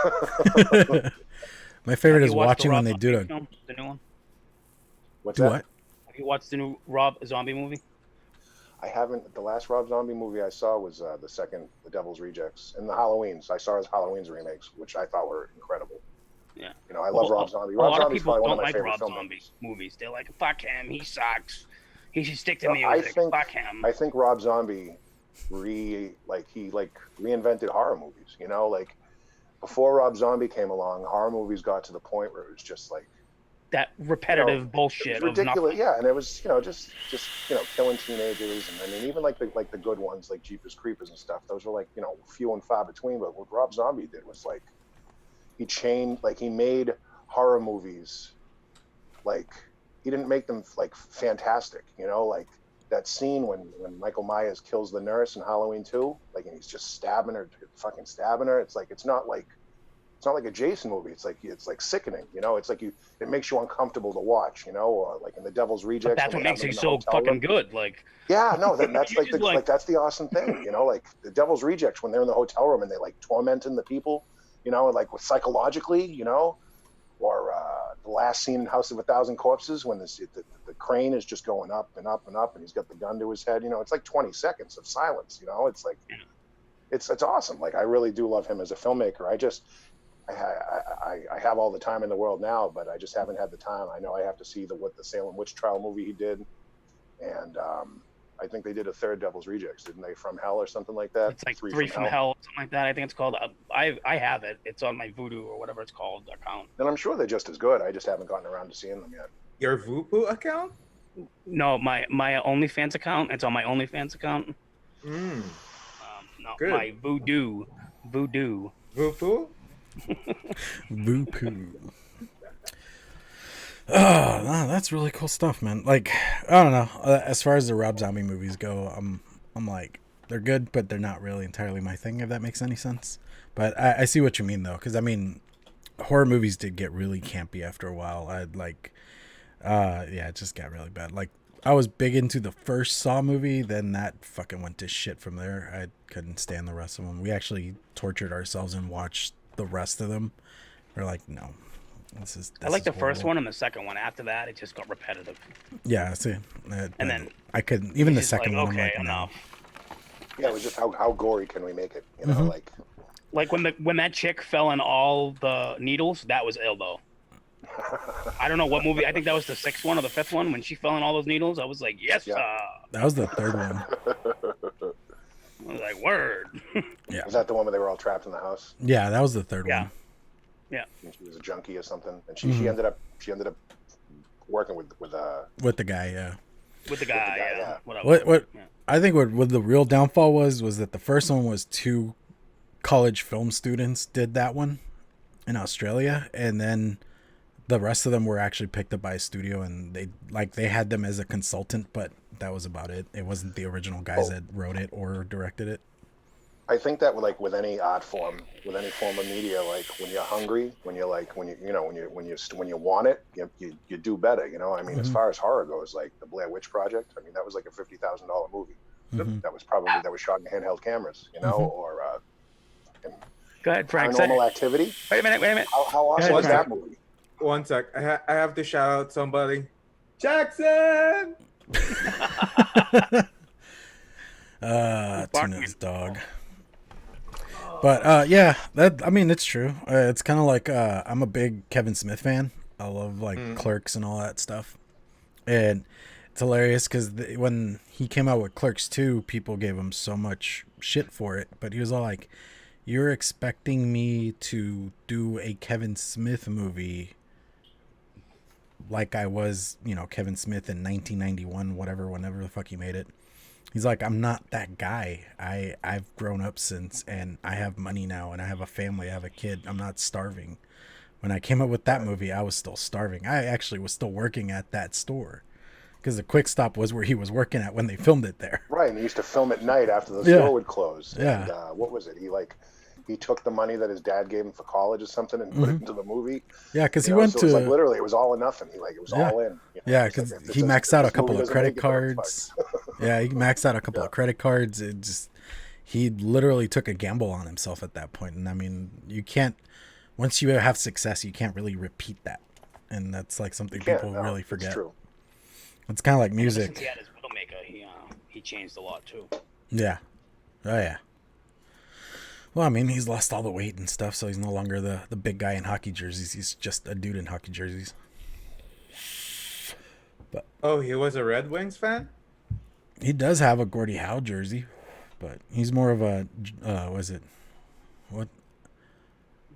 My favorite is watching when they do the new one. What's do that? what? Have you watched the new Rob Zombie movie? I haven't. The last Rob Zombie movie I saw was the second, The Devil's Rejects, and the Halloweens. I saw his Halloween's remakes, which I thought were incredible. Yeah. I love Rob Zombie. A lot of Zombie's people probably one don't of my like favorite Rob film Zombie makers. movies. They're like, fuck him, he sucks. He should stick to music. Fuck him. I think Rob Zombie reinvented horror movies. before Rob Zombie came along, horror movies got to the point where it was just like that repetitive bullshit it was of ridiculous. nothing. Yeah, and it was just killing teenagers, and I mean even like the good ones like Jeepers Creepers and stuff. Those were like few and far between. But what Rob Zombie did was like he made horror movies like he didn't make them like fantastic. Like that scene when Michael Myers kills the nurse in Halloween 2, like, and he's just fucking stabbing her. It's like it's not like a Jason movie. It's like sickening. It's like it makes you uncomfortable to watch. Or like in The Devil's Rejects. But that's what makes it so fucking good. Like, yeah, no, that's like that's the awesome thing. Like The Devil's Rejects when they're in the hotel room and they like tormenting the people. And like psychologically. Or the last scene in House of a Thousand Corpses when the crane is just going up and up and up, and he's got the gun to his head. It's like 20 seconds of silence. It's like it's awesome. Like I really do love him as a filmmaker. I have all the time in the world now, but I just haven't had the time. I know I have to see the Salem witch trial movie he did, and I think they did a third Devil's Rejects, didn't they? From Hell or something like that. It's like Three from Hell, something like that. I think it's called. I have it. It's on my Voodoo or whatever it's called account. And I'm sure they're just as good. I just haven't gotten around to seeing them yet. Your Voopoo account? No, my OnlyFans account. It's on my OnlyFans account. Mm. No, Good. my Voodoo. Voopoo? Voopoo. Oh, no, that's really cool stuff, man. Like, I don't know. As far as the Rob Zombie movies go, I'm like, they're good, but they're not really entirely my thing, if that makes any sense. But I see what you mean, though, because, I mean, horror movies did get really campy after a while. It just got really bad. Like, I was big into the first Saw movie, then that fucking went to shit from there. I couldn't stand the rest of them. We actually tortured ourselves and watched the rest of them. We're like, no. I like the first one and the second one. After that, it just got repetitive. Yeah, see. And then I couldn't, even the second one. Okay, I'm like, enough. Yeah, it was just how gory can we make it? Like when that chick fell in all the needles, that was ill though. I don't know what movie. I think that was the sixth one or the fifth one when she fell in all those needles. I was like, yes, Yeah. That was the third one. I was like, word. Yeah. Was that the one where they were all trapped in the house? Yeah, that was the third one. Yeah. And she was a junkie or something, and she ended up working with the guy. Yeah. With the guy, yeah. What I think what the real downfall was that the first one was 2 college film students did that one in Australia, and then the rest of them were actually picked up by a studio, and they had them as a consultant, but that was about it. It wasn't the original guys that wrote it or directed it. I think that with any art form, with any form of media, like when you're hungry, when you want it, you do better. I mean, as far as horror goes, like the Blair Witch Project, I mean, that was like a $50,000 movie. That was shot in handheld cameras, or go ahead, Frank. Paranormal Activity. Wait a minute. How awesome was that movie? One sec. I have to shout out somebody. Jackson! Tina's dog. But it's true. It's kind of like I'm a big Kevin Smith fan. I love Clerks and all that stuff, and it's hilarious because when he came out with Clerks 2, people gave him so much shit for it, but he was all like, "You're expecting me to do a Kevin Smith movie like I was, Kevin Smith in 1991, whenever the fuck he made it." He's like, I'm not that guy. I've grown up since, and I have money now, and I have a family, I have a kid. I'm not starving. When I came up with that movie, I was still starving. I actually was still working at that store because the Quick Stop was where he was working at when they filmed it there. Right, and he used to film at night after the store would close. Yeah. And, what was it? He took the money that his dad gave him for college or something and put it into the movie. Yeah, because he went so to... it was like literally, it was all or nothing. It was all in. Yeah, because he maxed out a couple of credit cards. Yeah, he maxed out a couple of credit cards. He literally took a gamble on himself at that point. And I mean, you can't, once you have success, you can't really repeat that. And that's like something people really forget. It's true. It's kind of like music. Since he had his Widowmaker, he changed a lot too. Yeah. Oh, yeah. Well, I mean, he's lost all the weight and stuff, so he's no longer the big guy in hockey jerseys. He's just a dude in hockey jerseys. But he was a Red Wings fan? He does have a Gordie Howe jersey, but he's more of a,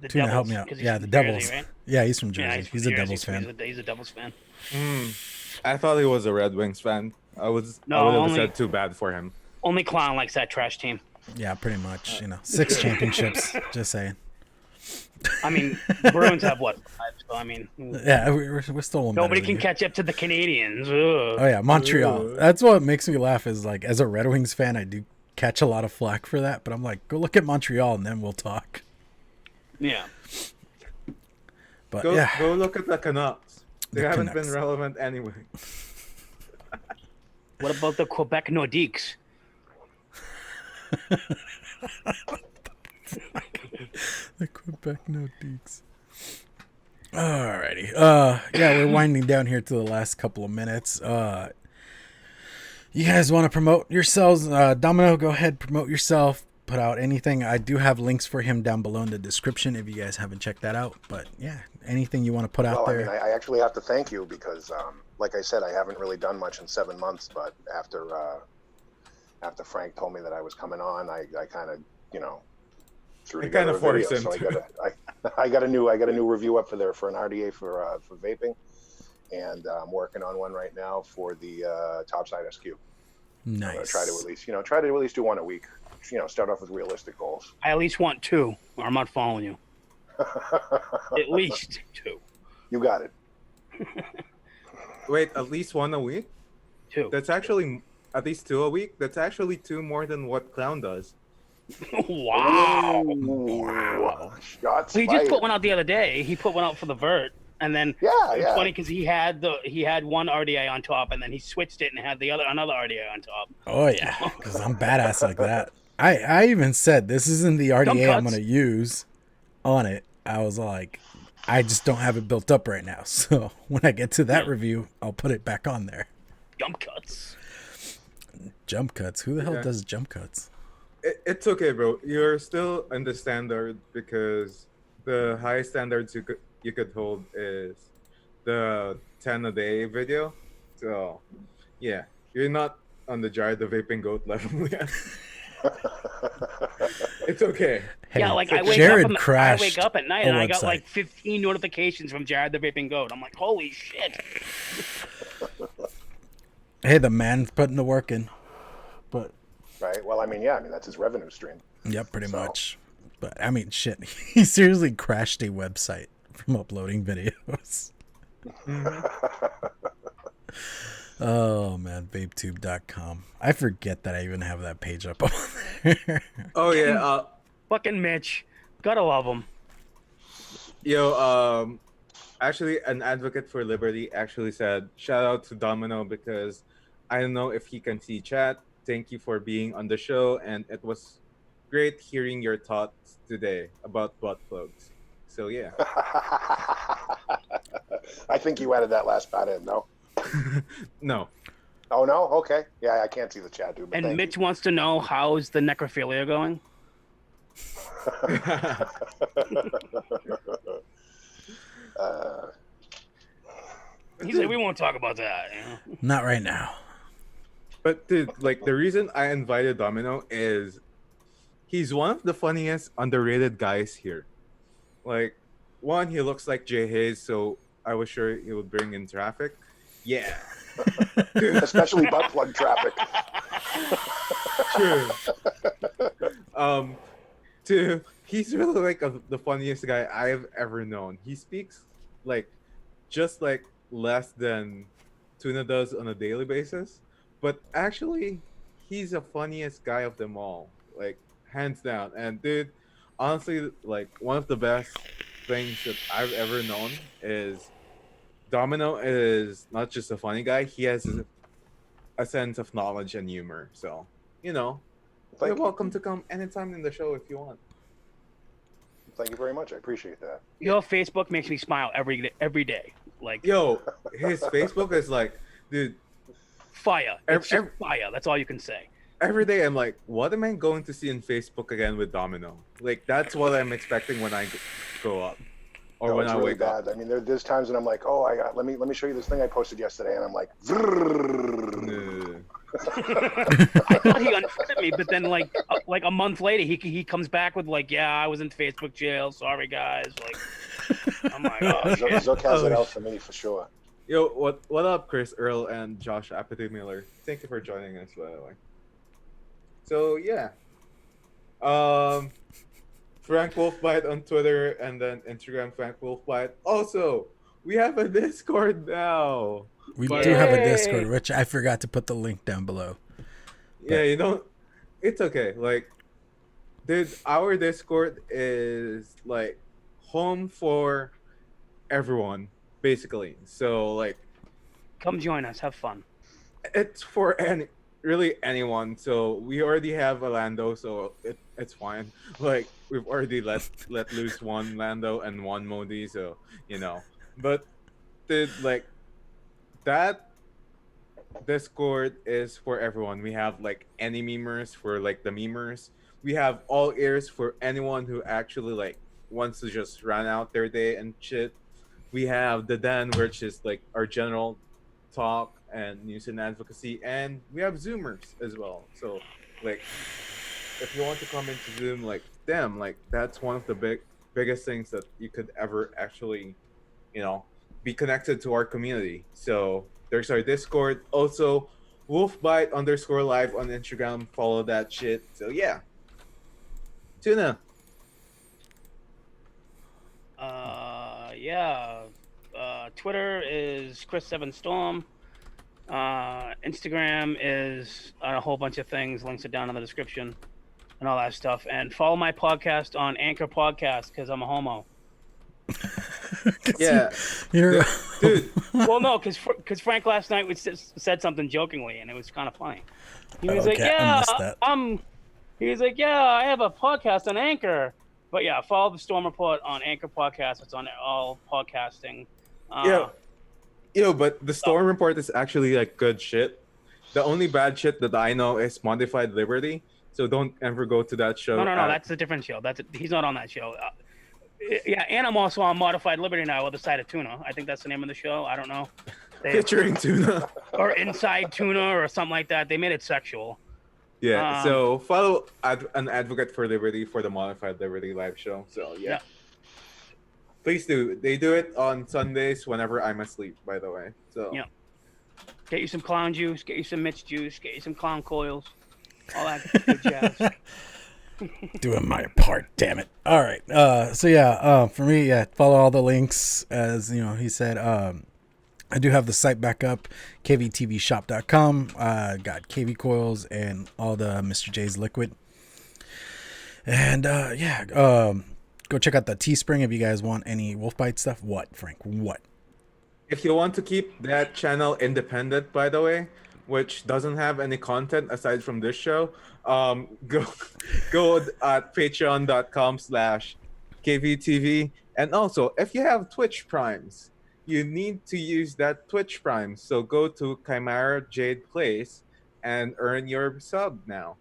The Tuna, help Devils, me out. 'cause he's Yeah, from the Jersey, Devils. right? Yeah, he's from Yeah, Jersey. from He's a Jersey, Devils so fan. He's a Devils fan. I thought he was a Red Wings fan. I would have only- said too bad for him. Only Clown likes that trash team. Yeah, pretty much. 6 championships. Just saying. I mean, Bruins have what? 5, so I mean, Yeah, we're still one. nobody better can than you. catch up to the Canadians. Oh yeah, Montreal. That's what makes me laugh. Is like, as a Red Wings fan, I do catch a lot of flack for that. But I'm like, go look at Montreal, and then we'll talk. Yeah. But Go yeah, look at the Canucks. They The haven't Canucks. been relevant anyway. What about the Quebec Nordiques? the Quebec Nordiques. Alrighty. Yeah, we're winding down here to the last couple of minutes. You guys want to promote yourselves? Domino, go ahead, promote yourself. Put out anything. I do have links for him down below in the description if you guys haven't checked that out. But yeah, anything you want to put out Well, I there. mean, I actually have to thank you because, like I said, I haven't really done much in 7 months. But after Frank told me that I was coming on, I kind of, threw together a video. forced him So to. I got a new review up for an RDA for vaping, and I'm working on one right now for the Topside SQ. I'm gonna Nice. try to at least do one a week. Start off with realistic goals. I at least want 2, or I'm not following you. At least 2. You got it. Wait, at least 1 a week? 2. That's actually at least 2 a week. That's actually 2 more than what Clown does. Wow. Wow. Shots He fired. just put one out the other day. He put one out for the vert, and then it's funny because he had one RDA on top, and then he switched it and had another RDA on top. Oh yeah, because I'm badass like that. I even said this isn't the RDA I'm cuts. gonna use on it. I was like, I just don't have it built up right now. So when I get to that review, I'll put it back on there. Jump cuts. Jump cuts. Who the hell Yeah. does jump cuts? It's okay, bro. You're still in the standard because the highest standards you could hold is the 10 a day video. So yeah, you're not on the Jar the Vaping Goat level yet. It's okay. Hey, Yeah, like I Jared wake crashed up at night a and I got website. like 15 notifications from Jared the Vaping Goat. I'm like, holy shit. Hey, the man's putting the work in. But Right. Well, that's his revenue stream. yeah, pretty So- much. But I mean, shit, he seriously crashed a website from uploading videos. Oh man, vapetube.com. I forget that I even have that page up on there. Oh yeah. Fucking Mitch. Gotta love him. Actually, an advocate for liberty actually said, shout out to Domino because I don't know if he can see chat. Thank you for being on the show, and it was great hearing your thoughts today about butt plugs. So yeah. I think you added that last part in, no? No. Oh, no? Okay. Yeah, I can't see the chat, dude. But And thank Mitch wants to know, how's the necrophilia going? He's like, we won't talk about that. Not right now. But dude, like the reason I invited Domino is he's one of the funniest underrated guys here. Like, one, he looks like Jay Hayes, so I was sure he would bring in traffic. Yeah. Especially butt plug traffic. True. Two, he's really like the funniest guy I've ever known. He speaks like just like less than Tuna does on a daily basis, but actually he's the funniest guy of them all, like hands down. And dude, honestly, like one of the best things that I've ever known is Domino is not just a funny guy, he has a sense of knowledge and humor. So, you're welcome to come anytime in the show if you want. Thank you very much. I appreciate that. Your Facebook makes me smile every day. Like, Yo, his Facebook is like, dude, fire. It's Every- just fire. That's all you can say. every day I'm like, what am I going to see in Facebook again with Domino? Like, that's what I'm expecting when I go up. Or No, when it's I really wake up. bad. I mean, there's times when I'm like, oh, let me show you this thing I posted yesterday, and I'm like, I thought he unfriended me, but then like a month later, he comes back with like, yeah, I was in Facebook jail. Sorry, guys. Like, I'm like, oh shit. Zook has it Oh, out for me for sure. Yo, what up, Chris, Earl, and Josh Apathy Miller? Thank you for joining us, by the way. So yeah, Frank Wolfbite on Twitter and then Instagram Frank Wolfbite. Also, we have a Discord now. We By do the have a way. Discord, which I forgot to put the link down below. Yeah, you know, it's okay. Like, dude, our Discord is like home for everyone, basically. So like, Come join us. Have fun. it's for really anyone. So we already have a Lando, so it's fine. Like we've already let loose one Lando and one Modi, so you know. But dude, like that Discord is for everyone. We have like any memers for like the memers. We have all ears for anyone who actually like wants to just run out their day and shit. We have the Den, which is like our general talk and news and advocacy, and we have Zoomers as well. So like if you want to come into Zoom, like damn, like that's one of the biggest things that you could ever actually, you know, be connected to our community. So there's our Discord. Also, Wolfbite_live on Instagram. Follow that shit. So yeah. Tuna. Yeah. Twitter is Chris7Storm. Instagram is a whole bunch of things. Links are down in the description and all that stuff. And follow my podcast on Anchor Podcast because I'm a homo. Yeah. You're Dude. Well, no, because Frank last night said something jokingly, and it was kind of funny. He was like, Okay, I "Yeah, missed that. He was like, "Yeah, I have a podcast on Anchor." But yeah, follow the Storm Report on Anchor Podcast. It's on all podcasting. But the Storm Report is actually like good shit. The only bad shit that I know is Modified Liberty. So don't ever go to that show. No, that's a different show. He's not on that show. Yeah, and I'm also on Modified Liberty now, Other Side of Tuna. I think that's the name of the show. I don't know. Featuring Tuna. Or Inside Tuna or something like that. They made it sexual. Yeah, so follow an advocate for liberty for the Modified Liberty live show. So yeah. Please do. They do it on Sundays whenever I'm asleep, by the way. So yeah. Get you some clown juice, get you some Mitch juice, get you some clown coils, all that good jazz. doing my part, damn it. All right. So yeah, for me, yeah, follow all the links as you know, he said. I do have the site back up, kvtvshop.com. Got KV coils and all the Mr. J's liquid. And go check out the Teespring if you guys want any Wolfbite stuff. What, Frank? What? if you want to keep that channel independent, by the way, which doesn't have any content aside from this show, go at patreon.com/kvtv. And also, if you have Twitch Primes, you need to use that Twitch Prime. So go to Chimera Jade Place and earn your sub now.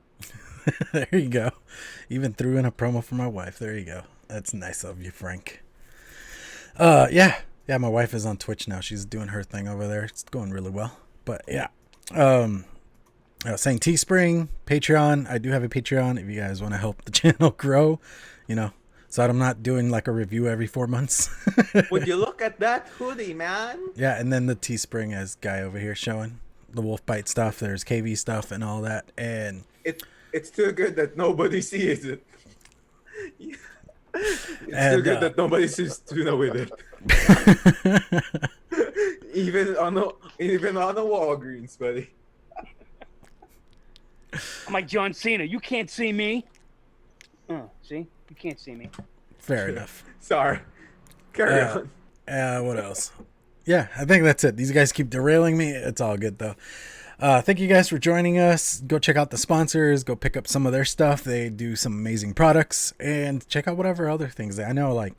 There you go. Even threw in a promo for my wife. There you go. That's nice of you, Frank. Yeah, my wife is on Twitch now. She's doing her thing over there. It's going really well. But yeah. Saying Teespring, Patreon. I do have a Patreon if you guys want to help the channel grow, so I'm not doing like a review every 4 months. Would you look at that hoodie, man? Yeah, and then the Teespring as guy over here showing the Wolfbite stuff. There's KV stuff and all that. And it's too good that nobody sees it. It's too good that nobody sees Tuna with it. even on a Walgreens, buddy. I'm like John Cena. You can't see me. See? You can't see me. Fair enough. Sorry. Carry on. What else? Yeah, I think that's it. These guys keep derailing me. It's all good, though. Thank you guys for joining us. Go check out the sponsors. Go pick up some of their stuff. They do some amazing products. And check out whatever other things. I know,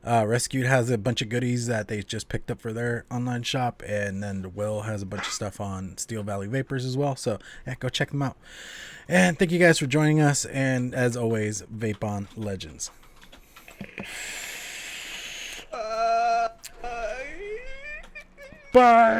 Rescued has a bunch of goodies that they just picked up for their online shop. And then Will has a bunch of stuff on Steel Valley Vapors as well. So, yeah, go check them out. And thank you guys for joining us. And as always, vape on, legends. Bye.